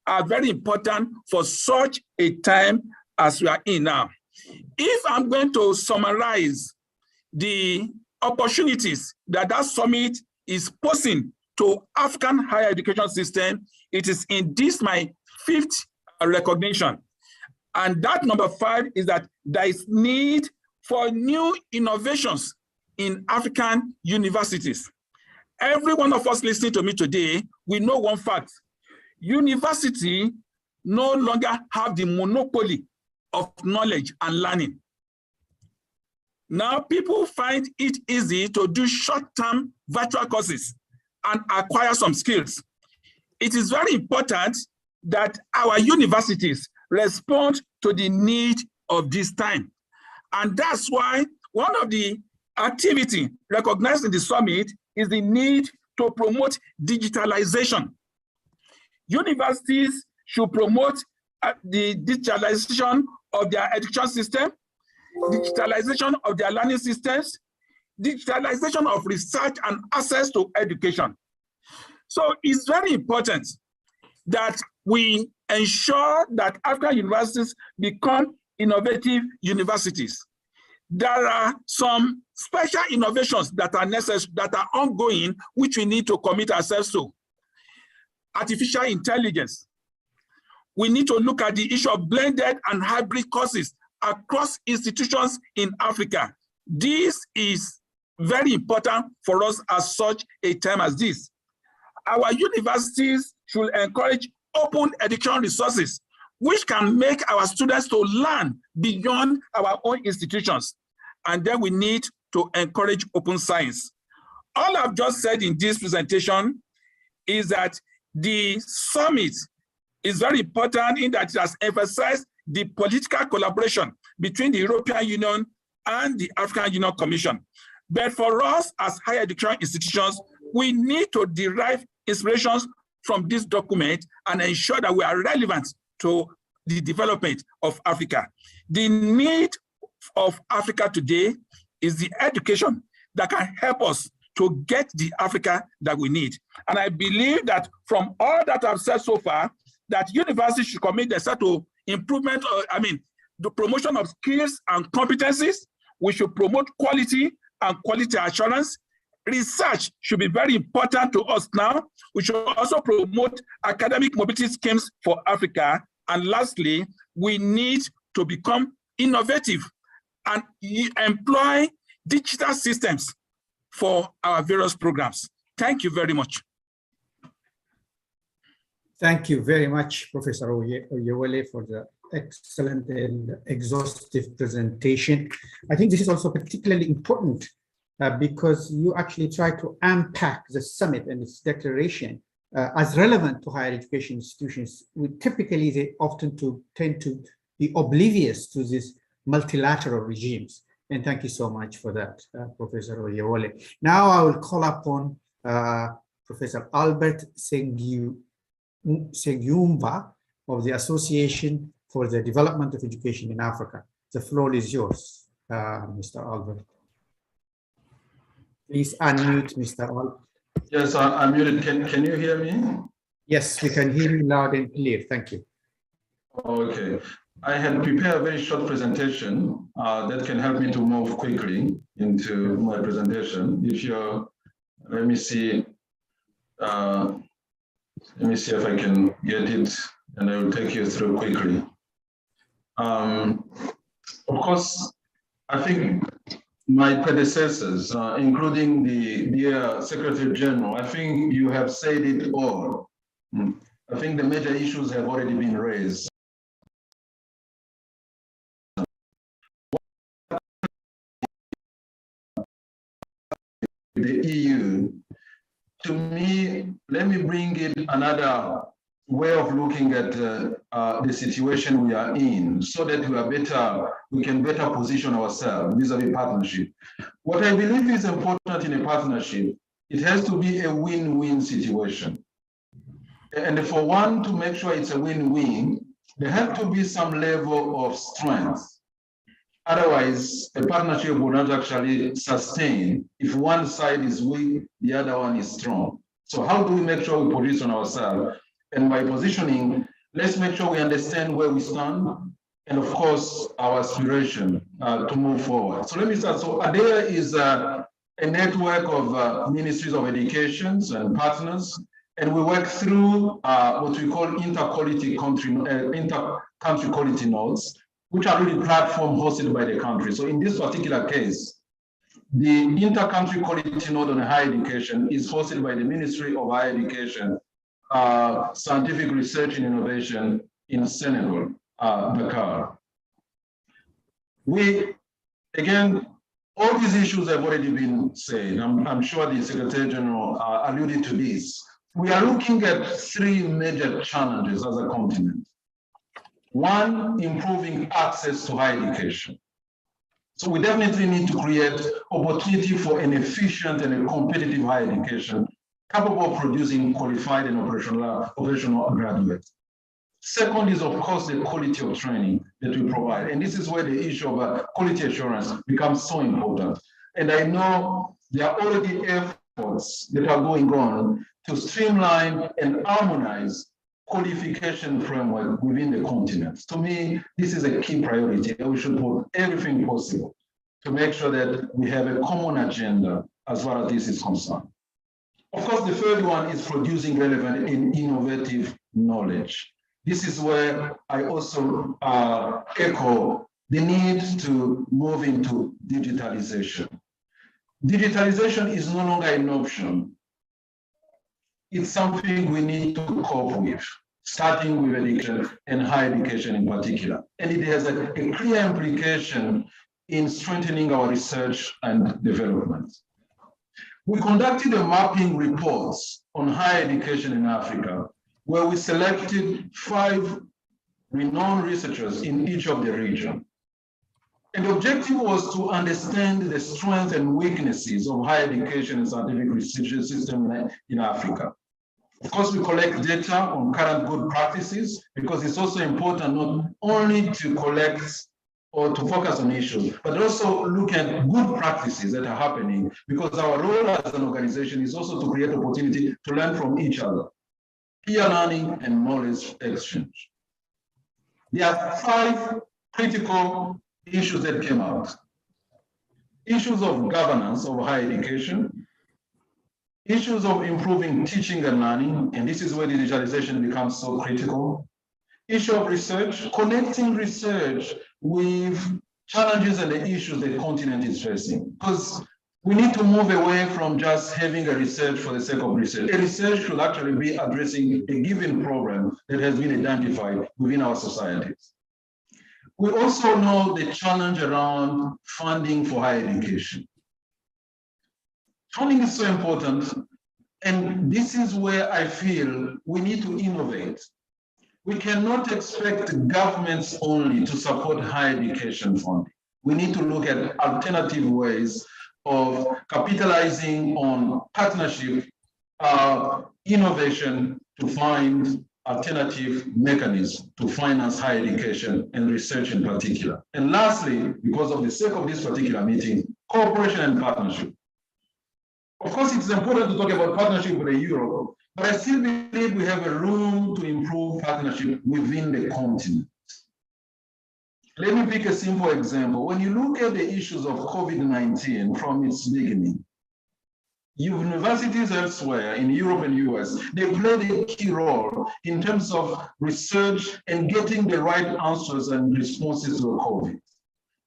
are very important for such a time as we are in now. If I'm going to summarize the opportunities that summit is posing to African higher education system, it is in this my 5th recognition. And that number 5 is that there is need for new innovations in African universities. Every one of us listening to me today, we know one fact. University no longer have the monopoly of knowledge and learning. Now people find it easy to do short-term virtual courses and acquire some skills. It is very important that our universities respond to the need of this time. And that's why One of the activity recognized in the summit is the need to promote digitalization. Universities should promote the digitalization of their education system, digitalization of their learning systems, digitalization of research and access to education. So it's very important that we ensure that African universities become innovative universities. There are some special innovations that are necessary, that are ongoing, which we need to commit ourselves to. Artificial intelligence. We need to look at the issue of blended and hybrid courses across institutions in Africa. This is very important for us at such a time as this. Our universities should encourage open education resources, which can make our students to learn beyond our own institutions. And then we need to encourage open science. All I've just said in this presentation is that the summit is very important in that it has emphasized the political collaboration between the European Union and the African Union Commission. But for us as higher education institutions, we need to derive inspirations from this document and ensure that we are relevant to the development of Africa. The need of Africa today is the education that can help us to get the Africa that we need. And I believe that from all that I've said so far, that universities should commit themselves to improvement, the promotion of skills and competencies. We should promote quality and quality assurance. Research should be very important to us now. We should also promote academic mobility schemes for Africa. And lastly, we need to become innovative and employ digital systems for our various programs. Thank you very much. Thank you very much, Professor Oyewole, for the excellent and exhaustive presentation. I think this is also particularly important because you actually try to unpack the summit and its declaration as relevant to higher education institutions. Typically, they often tend to be oblivious to these multilateral regimes. And thank you so much for that, Professor Oyewole. Now I will call upon Professor Albert Segiumba of the Association for the Development of Education in Africa. The floor is yours, Mr. Albert. Please unmute, Mr. Albert. Yes, I'm muted. Can you hear me? Yes, we can hear you loud and clear. Thank you. Okay. I had prepared a very short presentation that can help me to move quickly into my presentation. If you're, let me see if I can get it, and I will take you through quickly. Of course, I think my predecessors, including the dear Secretary General, I think you have said it all. I think the major issues have already been raised. The EU, to me, let me bring in another way of looking at the situation we are in, so that we can better position ourselves vis-a-vis partnership. What I believe is important in a partnership, it has to be a win-win situation. And for one to make sure it's a win-win, there has to be some level of strength. Otherwise, a partnership will not actually sustain. If one side is weak, the other one is strong. So how do we make sure we position ourselves? And by positioning, let's make sure we understand where we stand, and of course, our aspiration to move forward. So let me start. So ADEA is a network of ministries of education and partners, and we work through what we call inter-country quality nodes, which are really platforms hosted by the country. So in this particular case, the inter-country quality node on higher education is hosted by the Ministry of Higher Education, Scientific Research and Innovation in Senegal, Dakar. Again, all these issues have already been said. I'm sure the Secretary General alluded to this. We are looking at three major challenges as a continent. One, improving access to higher education. So we definitely need to create opportunity for an efficient and a competitive higher education capable of producing qualified and operational graduates. Second is, of course, the quality of training that we provide. And this is where the issue of quality assurance becomes so important. And I know there are already efforts that are going on to streamline and harmonize qualification framework within the continent. To me, this is a key priority, and we should put everything possible to make sure that we have a common agenda as far as this is concerned. Of course, the third one is producing relevant and innovative knowledge. This is where I also echo the need to move into digitalization. Digitalization is no longer an option. It's something we need to cope with, starting with education and higher education in particular. And it has a clear implication in strengthening our research and development. We conducted a mapping report on higher education in Africa, where we selected 5 renowned researchers in each of the regions. And the objective was to understand the strengths and weaknesses of higher education and scientific research system in Africa. Of course, we collect data on current good practices, because it's also important not only to collect or to focus on issues, but also look at good practices that are happening, because our role as an organization is also to create opportunity to learn from each other, peer learning and knowledge exchange. There are 5 critical issues that came out. Issues of governance of higher education, issues of improving teaching and learning, and this is where digitalization becomes so critical. Issue of research, connecting research with challenges and the issues the continent is facing. Because we need to move away from just having a research for the sake of research. A research should actually be addressing a given problem that has been identified within our societies. We also know the challenge around funding for higher education. Funding is so important, and this is where I feel we need to innovate. We cannot expect governments only to support higher education funding. We need to look at alternative ways of capitalizing on partnership, innovation to find alternative mechanisms to finance higher education and research in particular. And lastly, because of the sake of this particular meeting, cooperation and partnership. Of course, it's important to talk about partnership with Europe, but I still believe we have a room to improve partnership within the continent. Let me pick a simple example. When you look at the issues of COVID-19 from its beginning, universities elsewhere in Europe and US, they played a key role in terms of research and getting the right answers and responses to COVID.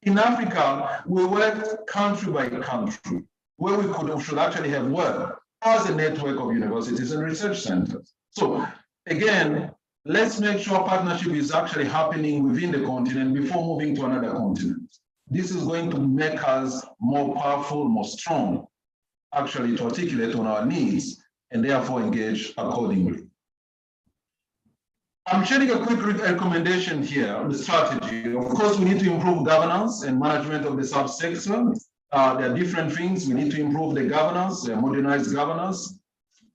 In Africa, we worked country by country, where we should actually have worked as a network of universities and research centers. So again, let's make sure partnership is actually happening within the continent before moving to another continent. This is going to make us more powerful, more strong, actually to articulate on our needs and therefore engage accordingly. I'm sharing a quick recommendation here on the strategy. Of course, we need to improve governance and management of the subsector. There are different things. We need to improve the governance, modernize governance.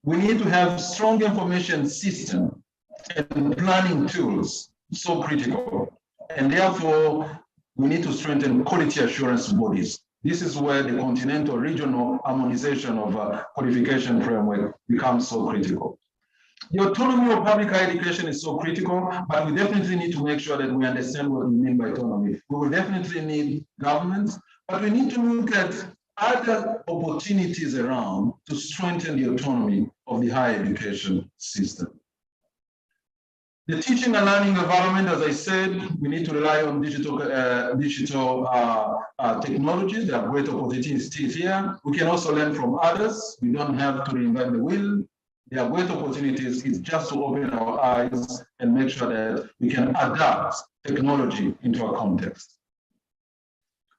We need to have strong information system and planning tools, so critical. And therefore, we need to strengthen quality assurance bodies. This is where the continental regional harmonization of qualification framework becomes so critical. The autonomy of public higher education is so critical, but we definitely need to make sure that we understand what we mean by autonomy. We will definitely need governments, but we need to look at other opportunities around to strengthen the autonomy of the higher education system. The teaching and learning environment, as I said, we need to rely on digital technologies. There are great opportunities here. We can also learn from others. We don't have to reinvent the wheel. There are great opportunities. It's just to open our eyes and make sure that we can adapt technology into our context.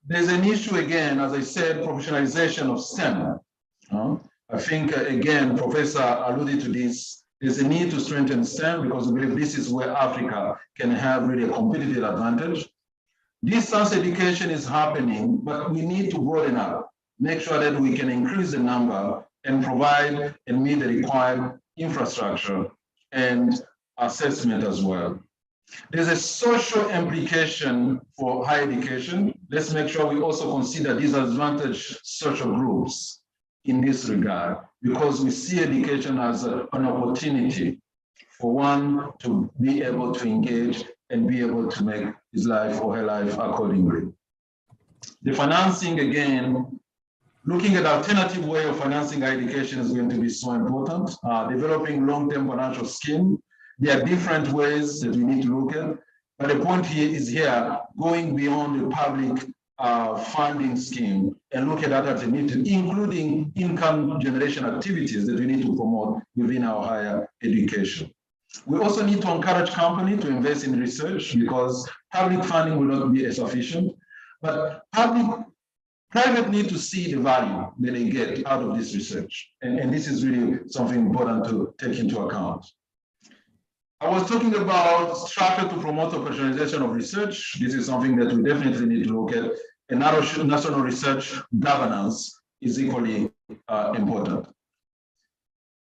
There's an issue again, as I said, professionalization of STEM. I think, again, Professor alluded to this. There's a need to strengthen STEM because we believe this is where Africa can have really a competitive advantage. Distance education is happening, but we need to broaden up, make sure that we can increase the number and provide and meet the required infrastructure and assessment as well. There's a social implication for higher education. Let's make sure we also consider disadvantaged social groups in this regard, because we see education as an opportunity for one to be able to engage and be able to make his life or her life accordingly. The financing, again, looking at alternative way of financing higher education is going to be so important. Developing long-term financial scheme. There are different ways that we need to look at, but the point here going beyond the public funding scheme and look at other alternatives, including income generation activities that we need to promote within our higher education. We also need to encourage companies to invest in research, because public funding will not be sufficient, but private need to see the value that they get out of this research. And this is really something important to take into account. I was talking about structure to promote operationalization of research. This is something that we definitely need to look at. And national research governance is equally important.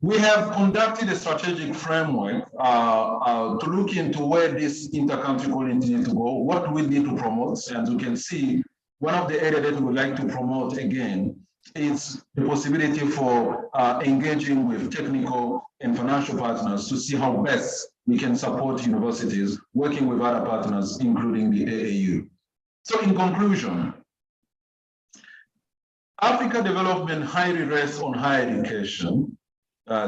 We have conducted a strategic framework to look into where this inter-country quality need to go, what we need to promote. And you can see one of the areas that we would like to promote again is the possibility for engaging with technical and financial partners to see how best we can support universities working with other partners, including the AAU. So in conclusion, Africa development highly rests on higher education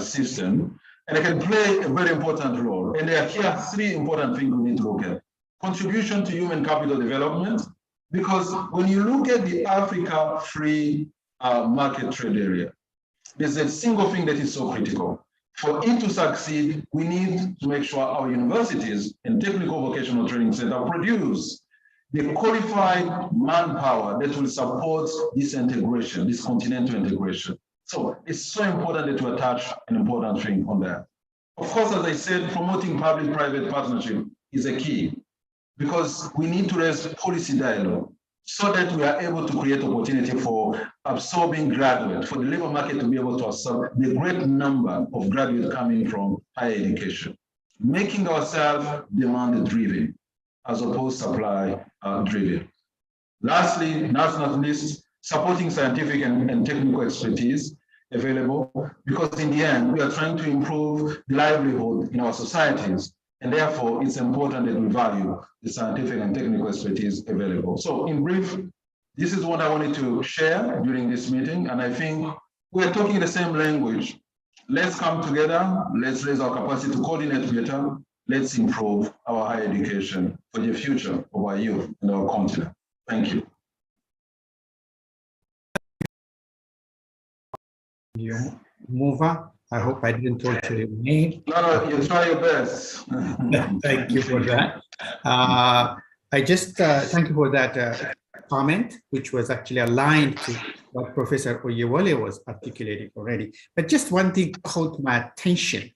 system, and it can play a very important role. And there are here three important things we need to look at. Contribution to human capital development, because when you look at the Africa free market trade area, there's a single thing that is so critical. For it to succeed, we need to make sure our universities and technical vocational training centers produce the qualified manpower that will support this integration, this continental integration. So it's so important that we attach an important thing on that. Of course, as I said, promoting public-private partnership is a key, because we need to raise policy dialogue so that we are able to create opportunity for absorbing graduates, for the labor market to be able to absorb the great number of graduates coming from higher education, making ourselves demand-driven as opposed to supply-driven. Lastly, last but not least, supporting scientific and technical expertise available, because in the end, we are trying to improve the livelihood in our societies. And therefore, it's important that we value the scientific and technical expertise available. So in brief, this is what I wanted to share during this meeting. And I think we're talking the same language. Let's come together. Let's raise our capacity to coordinate better. Let's improve our higher education for the future of our youth and our continent. Thank you. Mova, I hope I didn't torture your name. No, you try your best. Thank you for that. I just thank you for that comment, which was actually aligned to what Professor Oyewole was articulating already. But just one thing caught my attention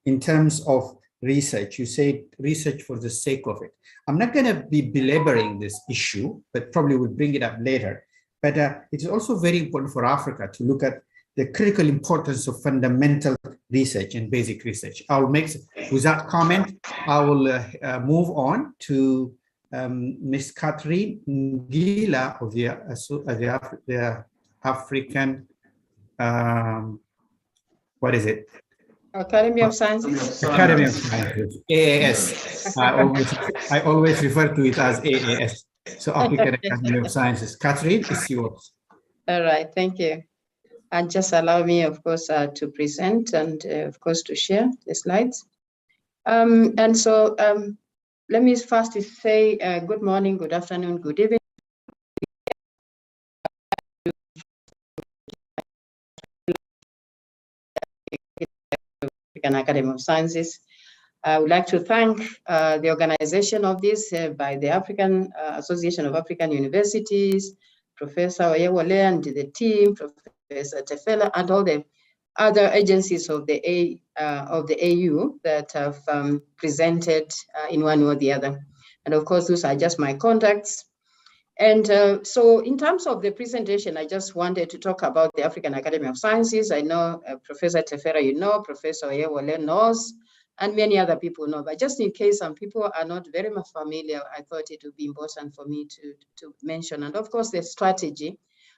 in terms of research. You said research for the sake of it. I'm not going to be belaboring this issue, but probably we'll bring it up later. But it is also very important for Africa to look at the critical importance of fundamental research and basic research. I'll make, with that comment, I will move on to Ms. Catherine Ngila of the African, what is it? Academy of Sciences. Academy of Sciences, AAS. I always refer to it as AAS. So African Academy of Sciences. Catherine, it's yours. All right, thank you. And just allow me, of course, to present and, of course, to share the slides. And so let me first say good morning, good afternoon, good evening. African Academy of Sciences. I would like to thank the organization of this by the African Association of African Universities, Professor Oyewole and the team, Professor Tefela, and all the other agencies of the AU that have presented in one or the other. And of course, those are just my contacts. And so in terms of the presentation, I just wanted to talk about the African Academy of Sciences. I know Professor Tefera, you know, Professor Oyewole knows, and many other people know. But just in case some people are not very much familiar, I thought it would be important for me to mention. And of course, the strategy,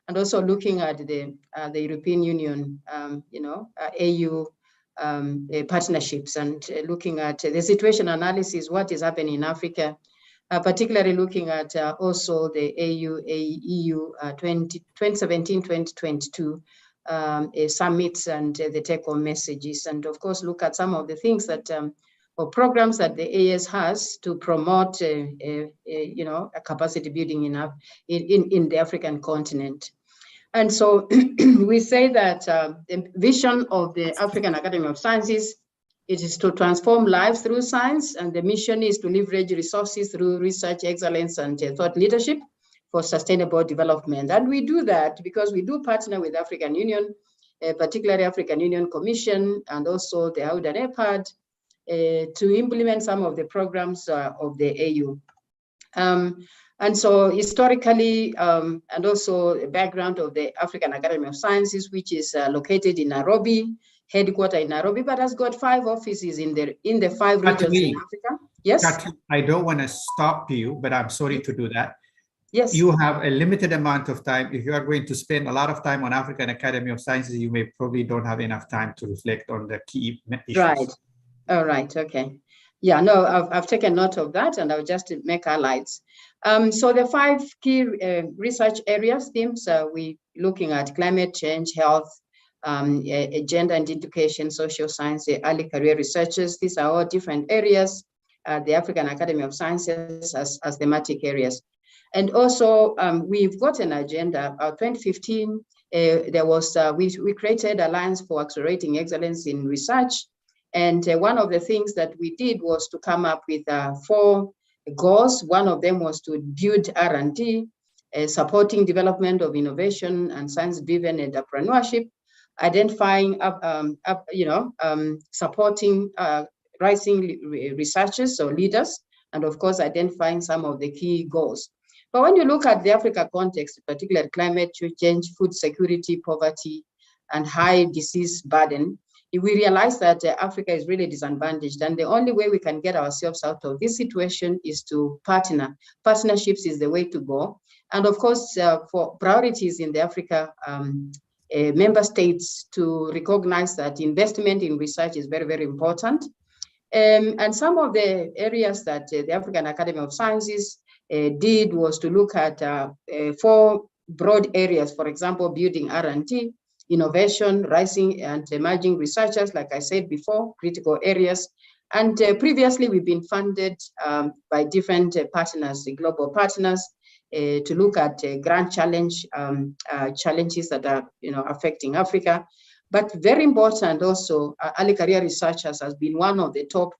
and also looking at the European Union, AU partnerships, and looking at the situation analysis, what is happening in Africa, particularly looking at also the AU 2017-2022 summits and the take-home messages, and of course look at some of the things that or programs that the AS has to promote a capacity building in the African continent. And so we say that the vision of the African Academy of Sciences, it is to transform lives through science, and the mission is to leverage resources through research excellence and thought leadership for sustainable development. And we do that because we do partner with African Union, particularly African Union Commission, and also the AUD and EPAD, to implement some of the programs of the AU. And so historically, and also the background of the African Academy of Sciences, which is located in Nairobi, headquartered in Nairobi, but has got 5 offices in the 5 regions in Africa. Yes? I don't want to stop you, but I'm sorry to do that. Yes. You have a limited amount of time. If you are going to spend a lot of time on African Academy of Sciences, you may probably don't have enough time to reflect on the key issues. Right. All right. Okay. Yeah, no, I've taken note of that, and I'll just make highlights. So the 5 key research areas, themes, we looking at climate change, health, gender and education, social science, early career researchers. These are all different areas, the African Academy of Sciences as thematic areas. And also we've got an agenda. 2015, there was, we created Alliance for Accelerating Excellence in Research. And one of the things that we did was to come up with 4 goals. One of them was to build R&D, supporting development of innovation and science-driven entrepreneurship, identifying, supporting rising researchers or leaders, and of course, identifying some of the key goals. But when you look at the Africa context, particularly climate change, food security, poverty, and high disease burden, we realize that Africa is really disadvantaged, and the only way we can get ourselves out of this situation is to partner. Partnerships is the way to go. And of course, for priorities in the Africa member states to recognize that investment in research is very, very important. And some of the areas that the African Academy of Sciences did was to look at 4 broad areas, for example, building R&D, innovation, rising and emerging researchers, like I said before, critical areas. And previously, we've been funded by different partners, global partners, to look at grand challenges that are affecting Africa. But very important also, early career researchers has been one of the top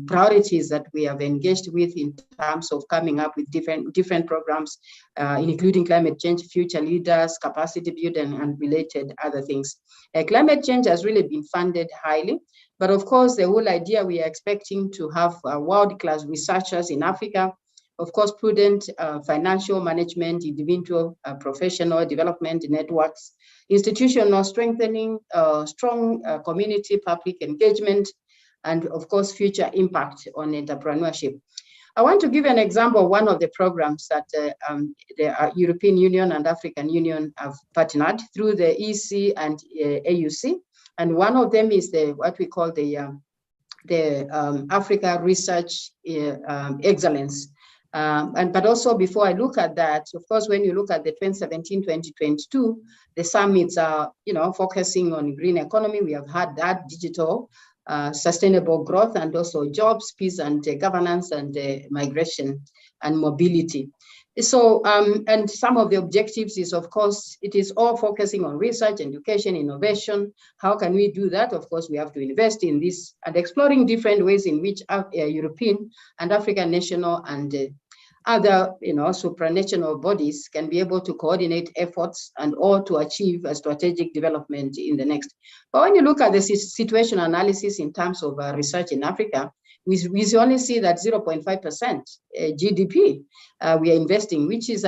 priorities that we have engaged with in terms of coming up with different programs, including climate change, future leaders, capacity building, and related other things. Climate change has really been funded highly, but of course, the whole idea, we are expecting to have world-class researchers in Africa. Of course, prudent financial management, individual professional development networks, institutional strengthening, strong community public engagement, and of course, future impact on entrepreneurship. I want to give an example of one of the programs that the European Union and African Union have partnered through the EC and AUC. And one of them is what we call the Africa Research Excellence. But also, before I look at that, of course, when you look at the 2017-2022, the summits are, focusing on green economy. We have had that, digital, sustainable growth, and also jobs, peace and governance, and migration and mobility. So, and some of the objectives is, of course, it is all focusing on research, education, innovation. How can we do that? Of course, we have to invest in this and exploring different ways in which European and African national and other, supranational bodies can be able to coordinate efforts and or to achieve a strategic development in the next. But when you look at the situation analysis in terms of research in Africa, we only see that 0.5% GDP we are investing, which is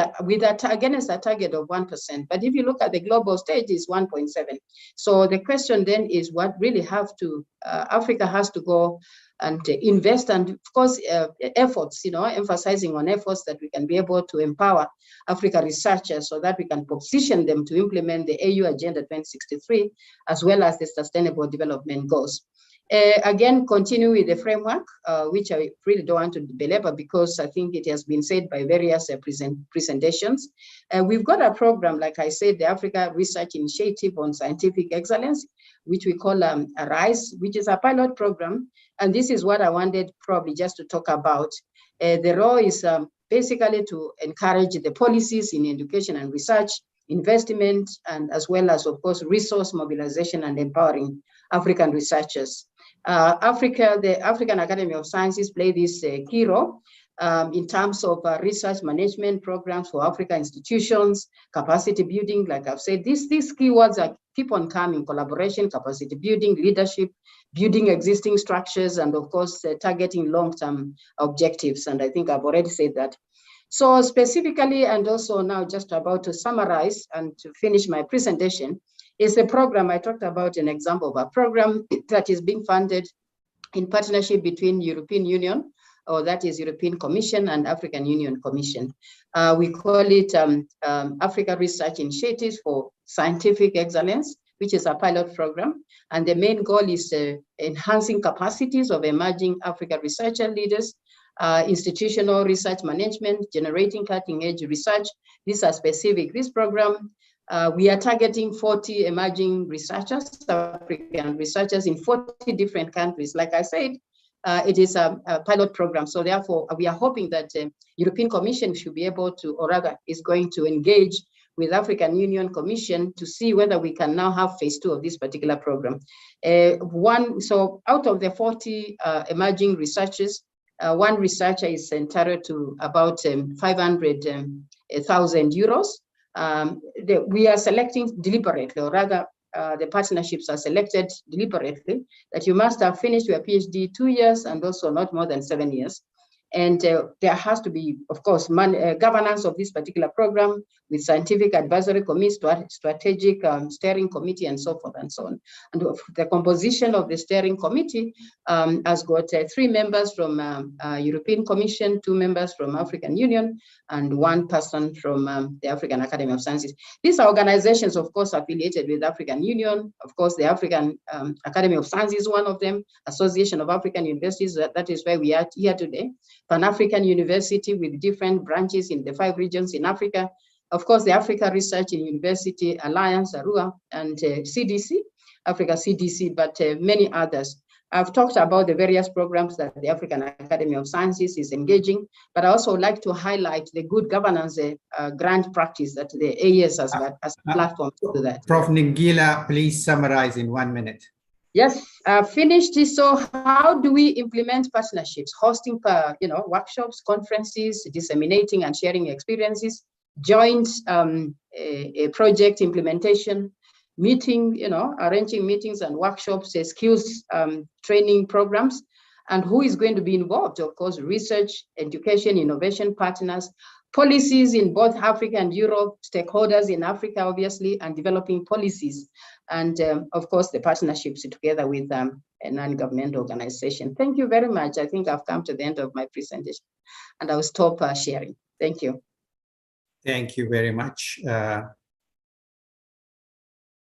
against a target of 1%. But if you look at the global stage, it's 1.7. So the question then is what really Africa has to go and invest, and of course efforts, emphasizing on efforts that we can be able to empower Africa researchers so that we can position them to implement the AU Agenda 2063 as well as the Sustainable Development Goals. Again, continue with the framework, which I really don't want to belabor because I think it has been said by various presentations. We've got a program, like I said, the Africa Research Initiative on Scientific Excellence, which we call ARISE, which is a pilot program. And this is what I wanted probably just to talk about. The role is basically to encourage the policies in education and research, investment, and as well as, of course, resource mobilization and empowering African researchers. The African Academy of Sciences play this key role in terms of research management programs for Africa institutions, capacity building. Like I've said, these keywords keep on coming: collaboration, capacity building, leadership, building existing structures, and of course, targeting long-term objectives. And I think I've already said that. So specifically, and also now just about to summarize and to finish my presentation, is a program I talked about, an example of a program that is being funded in partnership between European Union, or that is European Commission, and African Union Commission. We call it Africa Research Initiatives for Scientific Excellence, which is a pilot program. And the main goal is enhancing capacities of emerging Africa researcher leaders, institutional research management, generating cutting-edge research. These are specific. This program, we are targeting 40 emerging researchers, African researchers in 40 different countries. Like I said, it is a pilot program. So therefore, we are hoping that European Commission should be able to, or rather is going to engage with African Union Commission to see whether we can now have phase 2 of this particular program. So out of the 40 emerging researchers, one researcher is entitled to about 500,000 euros. We are selecting deliberately, or rather the partnerships are selected deliberately, that you must have finished your PhD 2 years and also not more than 7 years. And there has to be, of course, governance of this particular program with scientific advisory committee, strategic steering committee, and so forth and so on. And the composition of the steering committee has got 3 members from European Commission, 2 members from African Union, and 1 person from the African Academy of Sciences. These are organizations, of course, affiliated with African Union. Of course, the African Academy of Sciences is one of them, Association of African Universities, that is where we are here today. Pan-African University with different branches in the 5 regions in Africa. Of course, the Africa Research in University Alliance, ARUA, and CDC, Africa CDC, but many others. I've talked about the various programs that the African Academy of Sciences is engaging, but I also like to highlight the good governance grant practice that the AES has got as a platform to do that. Prof. Ngila, please summarize in 1 minute. Yes, finished. So how do we implement partnerships? Hosting, workshops, conferences, disseminating and sharing experiences, joint project implementation, arranging meetings and workshops, skills training programs, and who is going to be involved? Of course, research, education, innovation partners, policies in both Africa and Europe, stakeholders in Africa, obviously, and developing policies. And of course, the partnerships together with a non-governmental organization. Thank you very much. I think I've come to the end of my presentation and I'll stop sharing. Thank you. Thank you very much.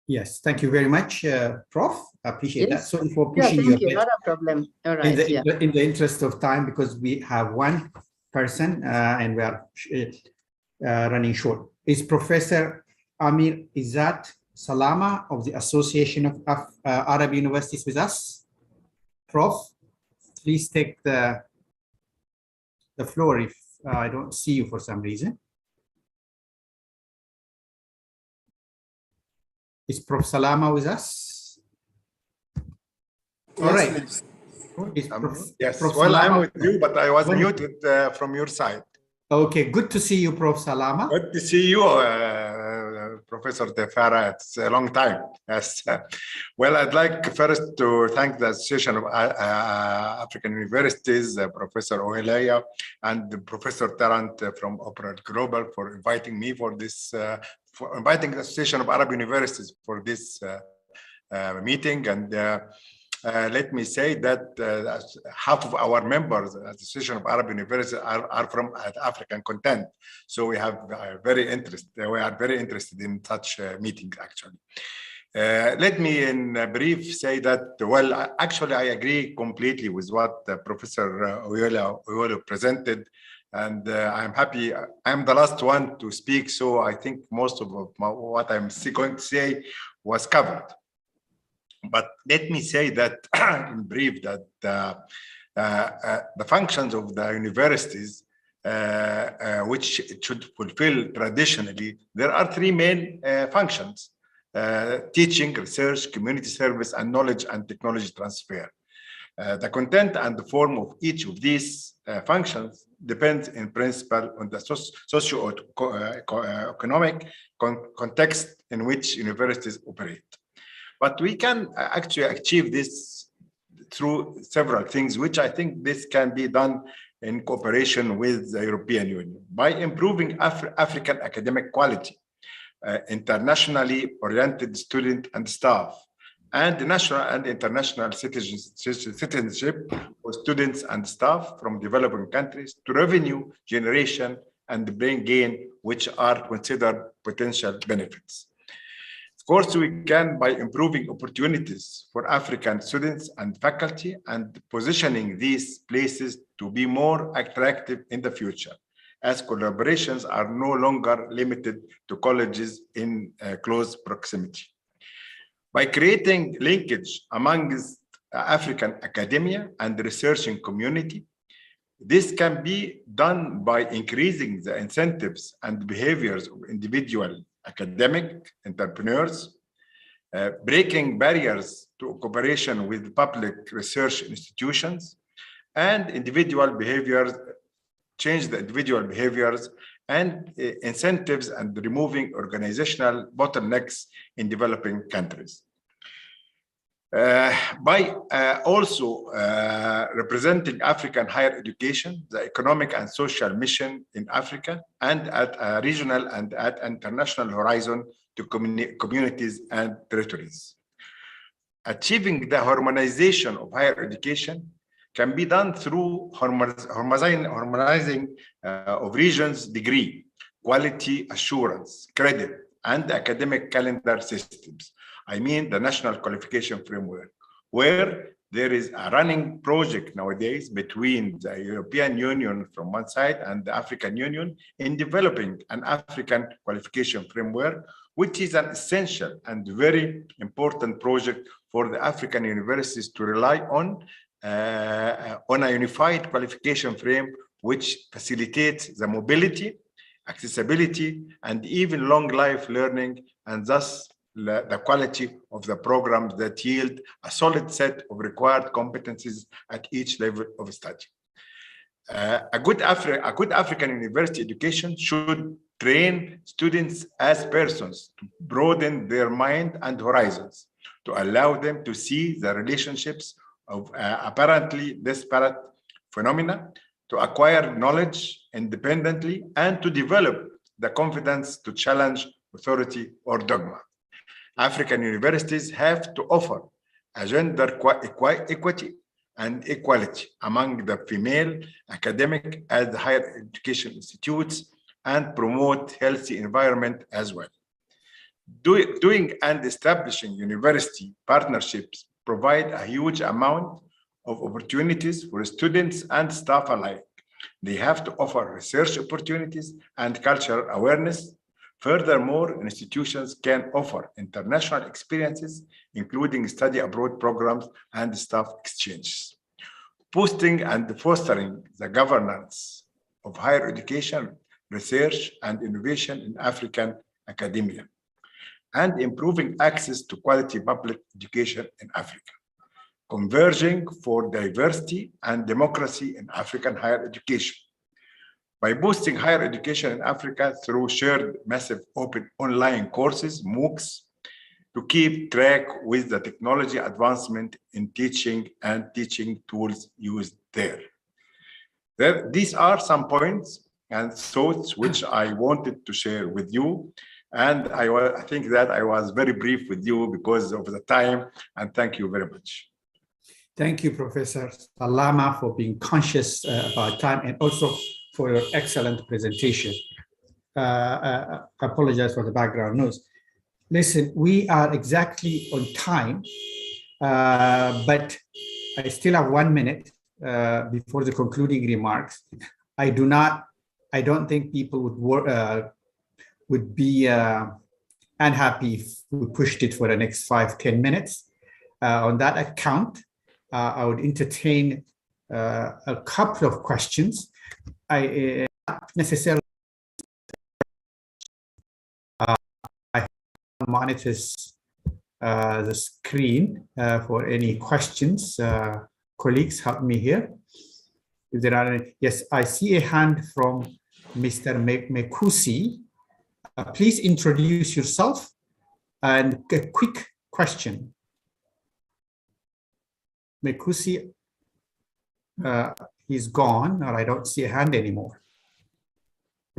Yes, thank you very much, Prof. I appreciate that. Sorry for pushing you a bit. Not a problem. All right. In the interest of time, because we have 1 person and we are running short. Is Professor Amir Izzat Salama of the Association of Arab Universities with us? Prof, please take the floor if I don't see you for some reason. Is Prof Salama with us? All right. Yes, well, I'm with you, but I was muted from your side. Okay, good to see you, Prof. Salama. Good to see you, Professor Tefara. It's a long time. Yes. Well, I'd like first to thank the Association of African Universities, Professor Ohelaya, and Professor Tarrant from OBREAL Global for inviting me for this, for inviting the Association of Arab Universities for this meeting. And let me say that half of our members at the Association of Arab Universities are from African content. So we have we are very interested in such meetings, actually. Let me in brief say that, well, actually I agree completely with what Professor Oyolo presented. And I'm happy, I'm the last one to speak. So I think most of what I'm going to say was covered. But let me say that in brief that the functions of the universities, which it should fulfill traditionally, there are three main functions: teaching, research, community service, and knowledge and technology transfer. The content and the form of each of these functions depends in principle on the socio-economic context in which universities operate. But we can actually achieve this through several things, which I think this can be done in cooperation with the European Union by improving African academic quality, internationally oriented student and staff, and national and international citizenship for students and staff from developing countries to revenue generation and brain gain, which are considered potential benefits. Of course, we can by improving opportunities for African students and faculty and positioning these places to be more attractive in the future, as collaborations are no longer limited to colleges in close proximity. By creating linkage amongst African academia and the researching community, this can be done by increasing the incentives and behaviors of individual academic entrepreneurs, breaking barriers to cooperation with public research institutions, and individual behaviors, change the individual behaviors and incentives, and removing organizational bottlenecks in developing countries. By also representing African higher education, the economic and social mission in Africa, and at a regional and at international horizon to communities and territories. Achieving the harmonization of higher education can be done through harmonizing of regions' degree, quality assurance, credit, and academic calendar systems. I mean the National Qualification Framework, where there is a running project nowadays between the European Union from one side and the African Union in developing an African Qualification Framework, which is an essential and very important project for the African universities to rely on a unified qualification frame which facilitates the mobility, accessibility, and even long life learning, and thus the quality of the programs that yield a solid set of required competencies at each level of study. A good African university education should train students as persons to broaden their mind and horizons, to allow them to see the relationships of apparently disparate phenomena, to acquire knowledge independently, and to develop the confidence to challenge authority or dogma. African universities have to offer a gender equity and equality among the female academic and higher education institutes, and promote healthy environment as well. Doing and establishing university partnerships provide a huge amount of opportunities for students and staff alike. They have to offer research opportunities and cultural awareness. Furthermore, institutions can offer international experiences, including study abroad programs and staff exchanges. Boosting and fostering the governance of higher education, research, and innovation in African academia, and improving access to quality public education in Africa. Converging for diversity and democracy in African higher education. by boosting higher education in Africa through shared massive open online courses, MOOCs, to keep track with the technology advancement in teaching and teaching tools used there. These are some points and thoughts which I wanted to share with you. And I think that I was very brief with you because of the time, and thank you very much. Thank you, Professor Salama, for being conscious about time and also for your excellent presentation. I apologize for the background noise. Listen, we are exactly on time, but I still have 1 minute before the concluding remarks. I don't think people would be unhappy if we pushed it for the next 5-10 minutes. On that account, I would entertain a couple of questions. Not necessarily I monitors the screen for any questions. Colleagues, help me here. If there are any, yes, I see a hand from Mr. Mekusi. Please introduce yourself and a quick question. Mekusi, he's gone, or I don't see a hand anymore.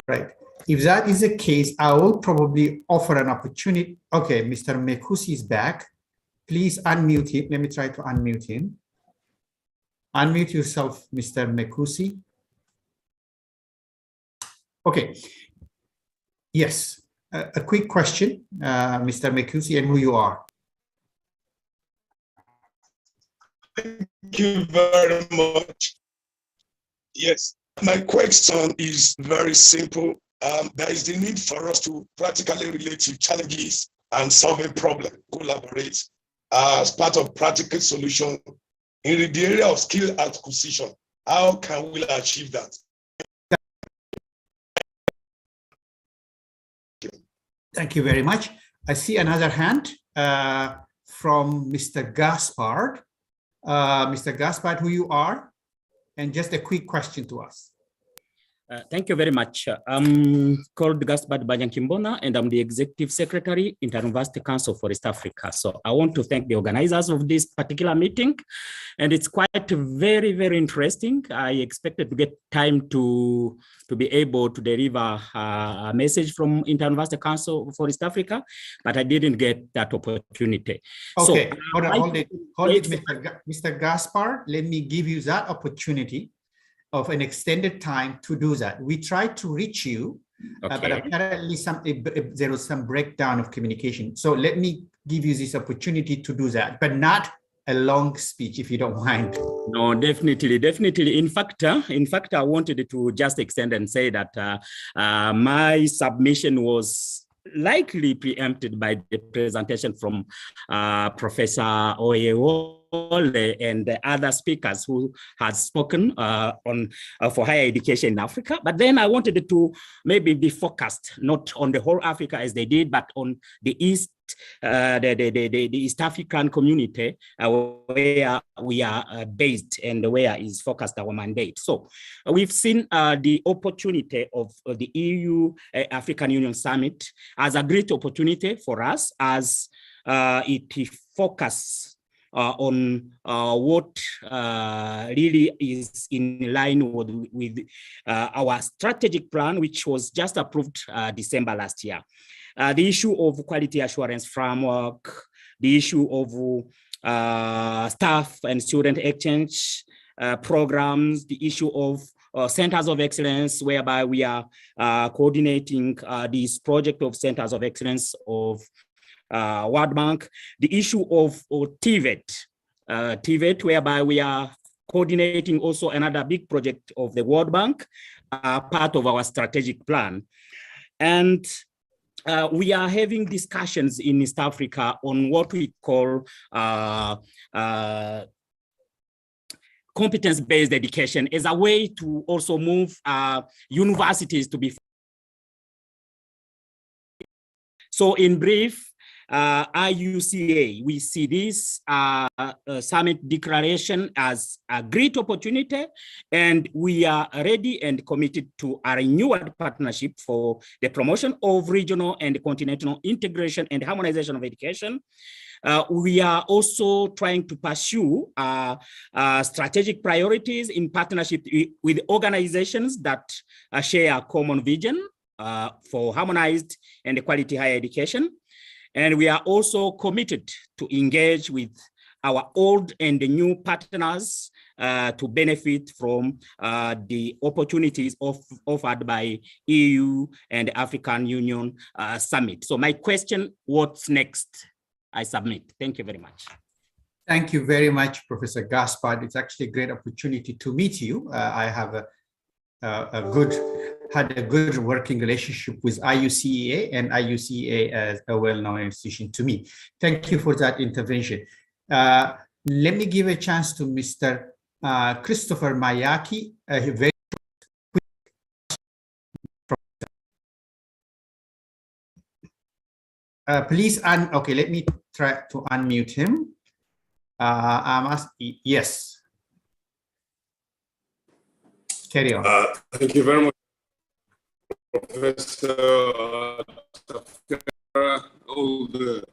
Right. If that is the case, I will probably offer an opportunity. Okay, Mr. Mekusi is back. Please unmute him. Let me try to unmute him. Unmute yourself, Mr. Mekusi. Okay. Yes, a quick question, Mr. Mekusi, and who you are. Thank you very much. Yes, my question is very simple. There is the need for us to practically relate to challenges and solve a problem, collaborate as part of practical solution in the area of skill acquisition. How can we achieve that? Thank you very much. I see another hand from Mr. Gaspard. Mr. Gaspard, who you are, and just a quick question to us. Thank you very much. I'm called Gaspard Banyankimbona, and I'm the Executive Secretary, Inter-University Council for East Africa. So I want to thank the organizers of this particular meeting, and it's quite very, very interesting. I expected to get time to be able to deliver a message from Inter-University Council for East Africa, but I didn't get that opportunity. Okay, so, hold it, Mr. Gaspard. Let me give you that opportunity of an extended time to do that. We tried to reach you, but apparently there was some breakdown of communication. So let me give you this opportunity to do that, but not a long speech, if you don't mind. No, definitely. In fact, I wanted to just extend and say that my submission was likely preempted by the presentation from Professor Oyewole and the other speakers who had spoken for higher education in Africa. But then I wanted to maybe be focused not on the whole Africa as they did, but on the East, the East African community where we are based and where is focused our mandate. So we've seen the opportunity of the EU African Union Summit as a great opportunity for us as it focuses on what really is in line with our strategic plan, which was just approved December last year. The issue of quality assurance framework, the issue of staff and student exchange programs, the issue of centers of excellence, whereby we are coordinating this project of centers of excellence of World Bank, the issue of TVET, whereby we are coordinating also another big project of the World Bank, part of our strategic plan. And we are having discussions in East Africa on what we call competence-based education as a way to also move universities to be. So in brief, IUCA, we see this summit declaration as a great opportunity, and we are ready and committed to a renewed partnership for the promotion of regional and continental integration and harmonization of education. We are also trying to pursue strategic priorities in partnership with organizations that share a common vision for harmonized and quality higher education. And we are also committed to engage with our old and the new partners to benefit from the opportunities offered by EU and African Union Summit. So my question, what's next? I submit. Thank you very much. Thank you very much, Professor Gaspard. It's actually a great opportunity to meet you. I have had a good working relationship with IUCA, and IUCA is a well-known institution to me. Thank you for that intervention. Let me give a chance to Mr. Christopher Mayaki. Very please, okay, let me try to unmute him. Yes. Carry on. Thank you very much, Professor, all the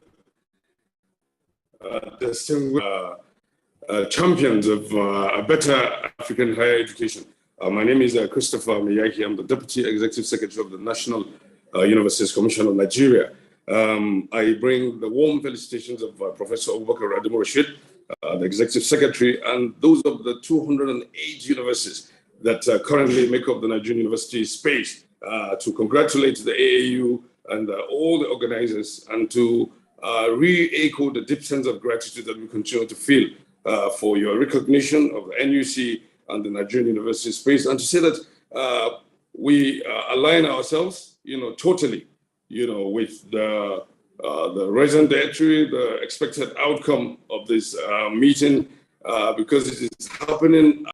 champions of a better African higher education. My name is Christopher Miyaki. I'm the Deputy Executive Secretary of the National Universities Commission of Nigeria. I bring the warm felicitations of Professor Abubakar Adamu Rashid, the Executive Secretary, and those of the 208 universities that currently make up the Nigerian university space, to congratulate the AAU and all the organizers, and to re-echo the deep sense of gratitude that we continue to feel for your recognition of the NUC and the Nigerian university space, and to say that we align ourselves, totally, with the resident directory, the expected outcome of this meeting, because it is happening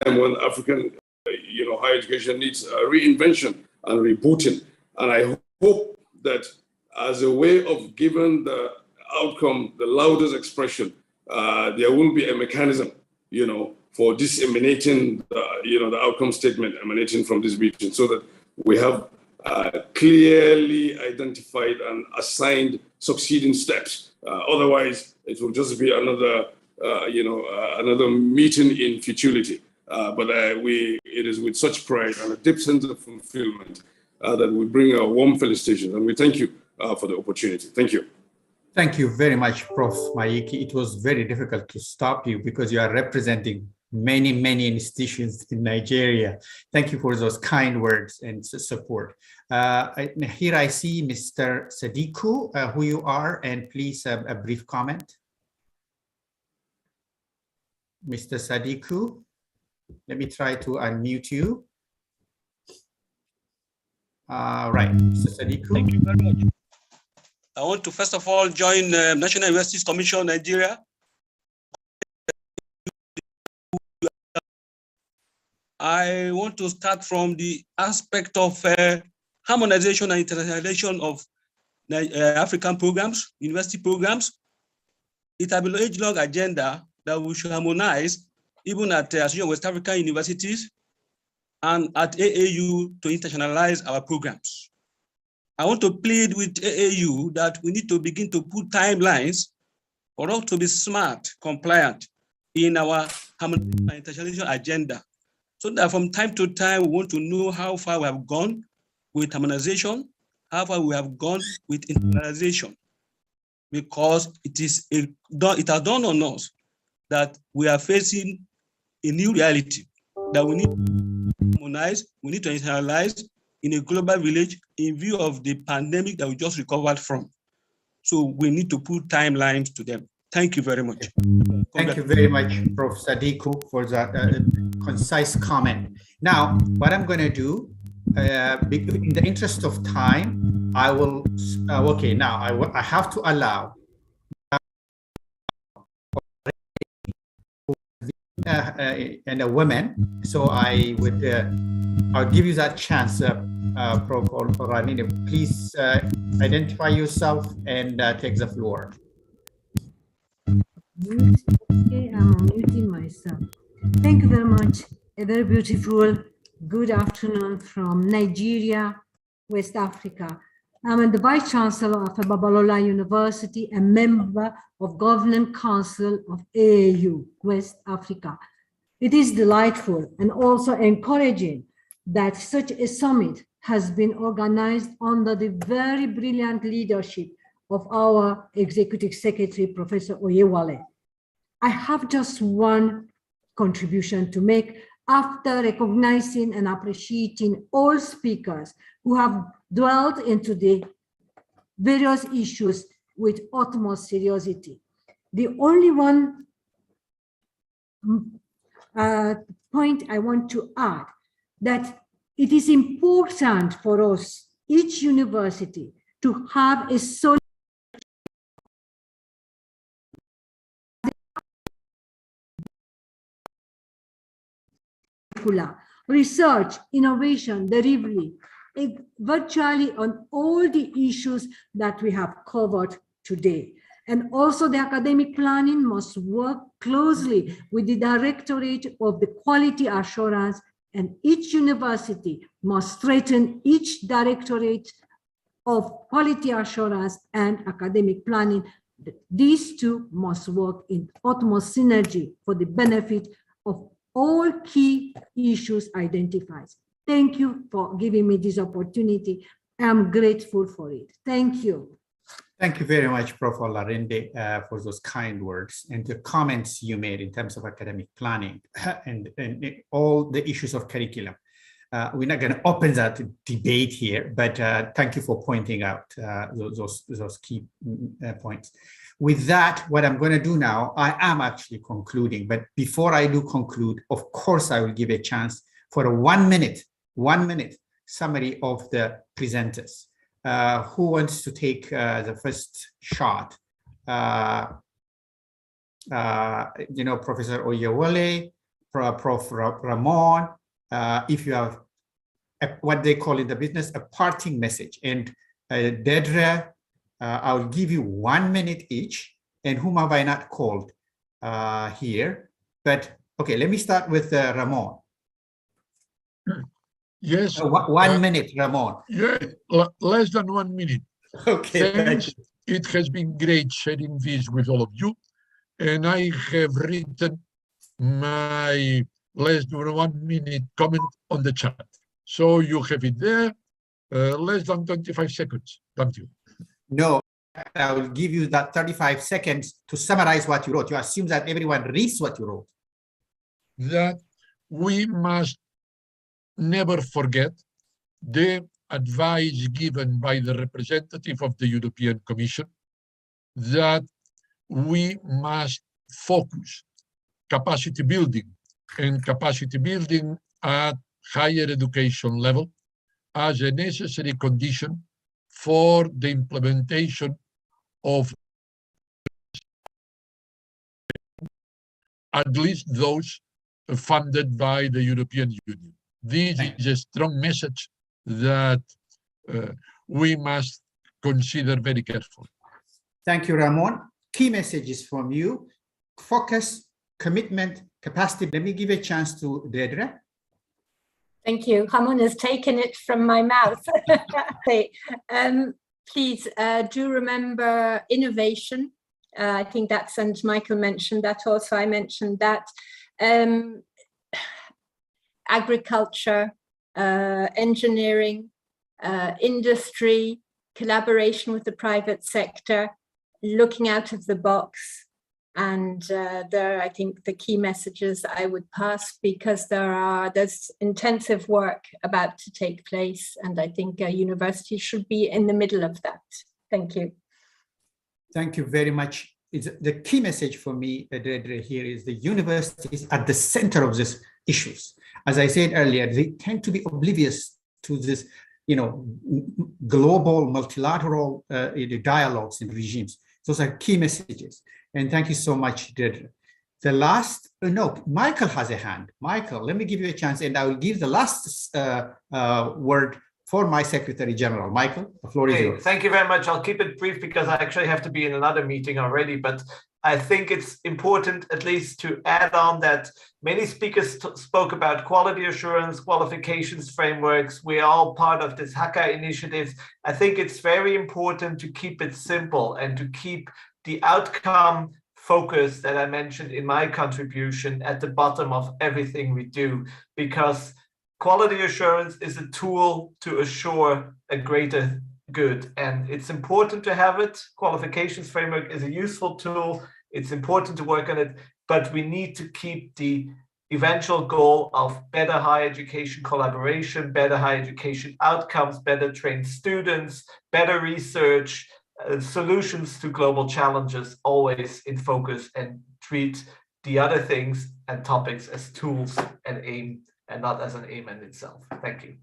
when African, higher education needs reinvention and rebooting. And I hope that as a way of giving the outcome the loudest expression, there will be a mechanism, for disseminating the outcome statement emanating from this meeting, so that we have clearly identified and assigned succeeding steps. Otherwise, it will just be another, another meeting in futility. But it is with such pride and a deep sense of fulfillment that we bring our warm felicitations, and we thank you for the opportunity. Thank you. Thank you very much, Prof. Mayiki. It was very difficult to stop you because you are representing many, many institutions in Nigeria. Thank you for those kind words and support. Here I see Mr. Sadiku, who you are, and please a brief comment. Mr. Sadiku, let me try to unmute you. Right, Mr. Sadiku. Thank you very much. I want to first of all join National Universities Commission Nigeria. I want to start from the aspect of harmonization and internationalization of African programs, university programs. It has been an age-long agenda that we should harmonize even at West African universities and at AAU to internationalize our programs. I want to plead with AAU that we need to begin to put timelines for us to be smart, compliant in our internationalization agenda, so that from time to time, we want to know how far we have gone with harmonization, how far we have gone with internationalization, because it has dawned on us that we are facing a new reality that we need to harmonize, we need to internalize in a global village in view of the pandemic that we just recovered from. So we need to put timelines to them. Thank you very much. Thank you very much, Prof. Sadiku, for that concise comment. Now, what I'm going to do, in the interest of time, I will, okay, now I have to allow and a woman, so I would I'll give you that chance, Prof. Ranine. Please identify yourself and take the floor. Okay, I'm muting myself. Thank you very much. A very beautiful good afternoon from Nigeria, West Africa. I'm the Vice Chancellor of Babalola University, a member of Governing Council of AAU, West Africa. It is delightful and also encouraging that such a summit has been organized under the very brilliant leadership of our Executive Secretary, Professor Oyewale. I have just one contribution to make after recognizing and appreciating all speakers who have dwelled into the various issues with utmost seriously. The only one point I want to add, that it is important for us, each university, to have a solid research, innovation, delivery, virtually on all the issues that we have covered today. And also the academic planning must work closely with the Directorate of the Quality Assurance, and each university must strengthen each Directorate of Quality Assurance and academic planning. These two must work in utmost synergy for the benefit of all key issues identified. Thank you for giving me this opportunity. I'm grateful for it. Thank you. Thank you very much, Prof. Larinde, for those kind words and the comments you made in terms of academic planning and all the issues of curriculum. We're not going to open that debate here, but thank you for pointing out those key points. With that, what I'm going to do now, I am actually concluding, but before I do conclude, of course, I will give a chance for a 1 minute summary of the presenters. Who wants to take the first shot? Professor Oyewale, Prof. Ramon, if you have what they call in the business, a parting message. And Dedra, I'll give you 1 minute each. And whom have I not called here? But okay, let me start with Ramon. Yes. 1 minute, Ramon. Yeah, less than 1 minute. Okay. Thanks. It has been great sharing this with all of you. And I have written my less than 1 minute comment on the chat. So you have it there, less than 25 seconds. Thank you. No, I will give you that 35 seconds to summarize what you wrote. You assume that everyone reads what you wrote. That we must never forget the advice given by the representative of the European Commission that we must focus capacity building and capacity building at higher education level as a necessary condition for the implementation of at least those funded by the European Union. This is a strong message that we must consider very carefully. Thank you, Ramon. Key messages from you: focus, commitment, capacity. Let me give a chance to Dedra. Thank you. Ramon has taken it from my mouth. Please do remember innovation. I think that's, and Michael mentioned that also, I mentioned that. Agriculture, engineering, industry, collaboration with the private sector, looking out of the box. And there, I think the key messages I would pass, because there's intensive work about to take place. And I think a university should be in the middle of that. Thank you. Thank you very much. The key message for me, Dedra, here is the university is at the center of these issues. As I said earlier, they tend to be oblivious to this, global, multilateral dialogues and regimes. Those are key messages. And thank you so much, Dedra. the last, no, Michael has a hand. Michael, let me give you a chance, and I will give the last word for my Secretary General. Michael, the floor is yours. Thank you very much. I'll keep it brief because I actually have to be in another meeting already, but I think it's important at least to add on that many speakers spoke about quality assurance, qualifications frameworks. We're all part of this HACCA initiative. I think it's very important to keep it simple and to keep the outcome focus that I mentioned in my contribution at the bottom of everything we do, because quality assurance is a tool to assure a greater good, and it's important to have it. Qualifications framework is a useful tool. It's important to work on it, but we need to keep the eventual goal of better higher education collaboration, better higher education outcomes, better trained students, better research, solutions to global challenges always in focus, and treat the other things and topics as tools and aim, and not as an aim in itself. Thank you.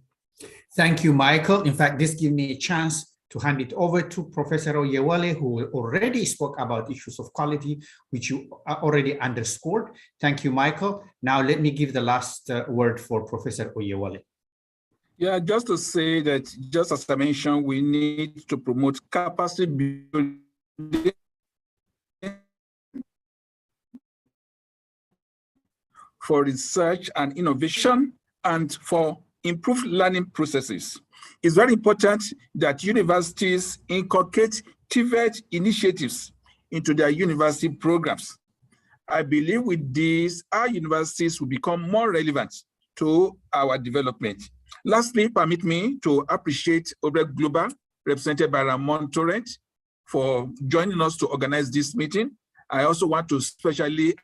Thank you, Michael. In fact, this gives me a chance to hand it over to Professor Oyewole, who already spoke about issues of quality, which you already underscored. Thank you, Michael. Now let me give the last word for Professor Oyewole. Yeah, just to say that, just as I mentioned, we need to promote capacity building for research and innovation and for improved learning processes. It's very important that universities inculcate TVET initiatives into their university programs. I believe with this, our universities will become more relevant to our development. Lastly, permit me to appreciate OBREAL Global, represented by Ramon Torrent, for joining us to organize this meeting. I also want to especially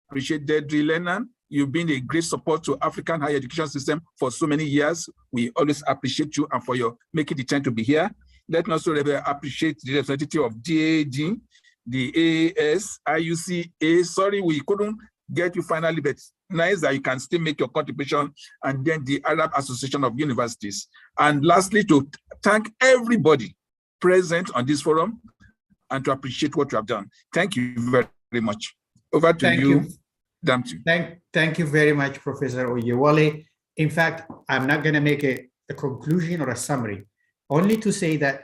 appreciate Deirdre Lennon. You've been a great support to African higher education system for so many years. We always appreciate you and for your making the time to be here. Let me also appreciate the representative of DAG, the AAS, IUCA. Sorry, we couldn't get you finally, but nice that you can still make your contribution, and then the Arab Association of Universities. And lastly, to thank everybody present on this forum and to appreciate what you have done. Thank you very, very much. Over to you. Thank you very much, Professor Oyewole. In fact, I'm not going to make a conclusion or a summary, only to say that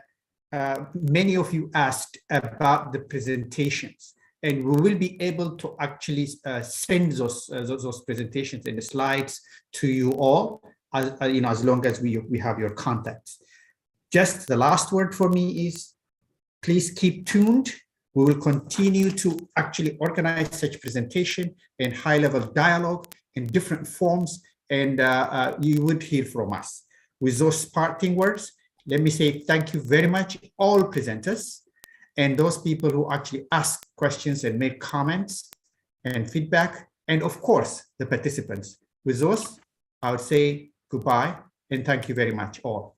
many of you asked about the presentations, and we will be able to actually send those presentations and the slides to you all, as long as we have your contacts. Just the last word for me is, please keep tuned. We will continue to actually organize such presentation and high-level dialogue in different forms, and you would hear from us. With those parting words, let me say thank you very much, all presenters, and those people who actually ask questions and make comments and feedback, and of course, the participants. With those, I would say goodbye, and thank you very much all.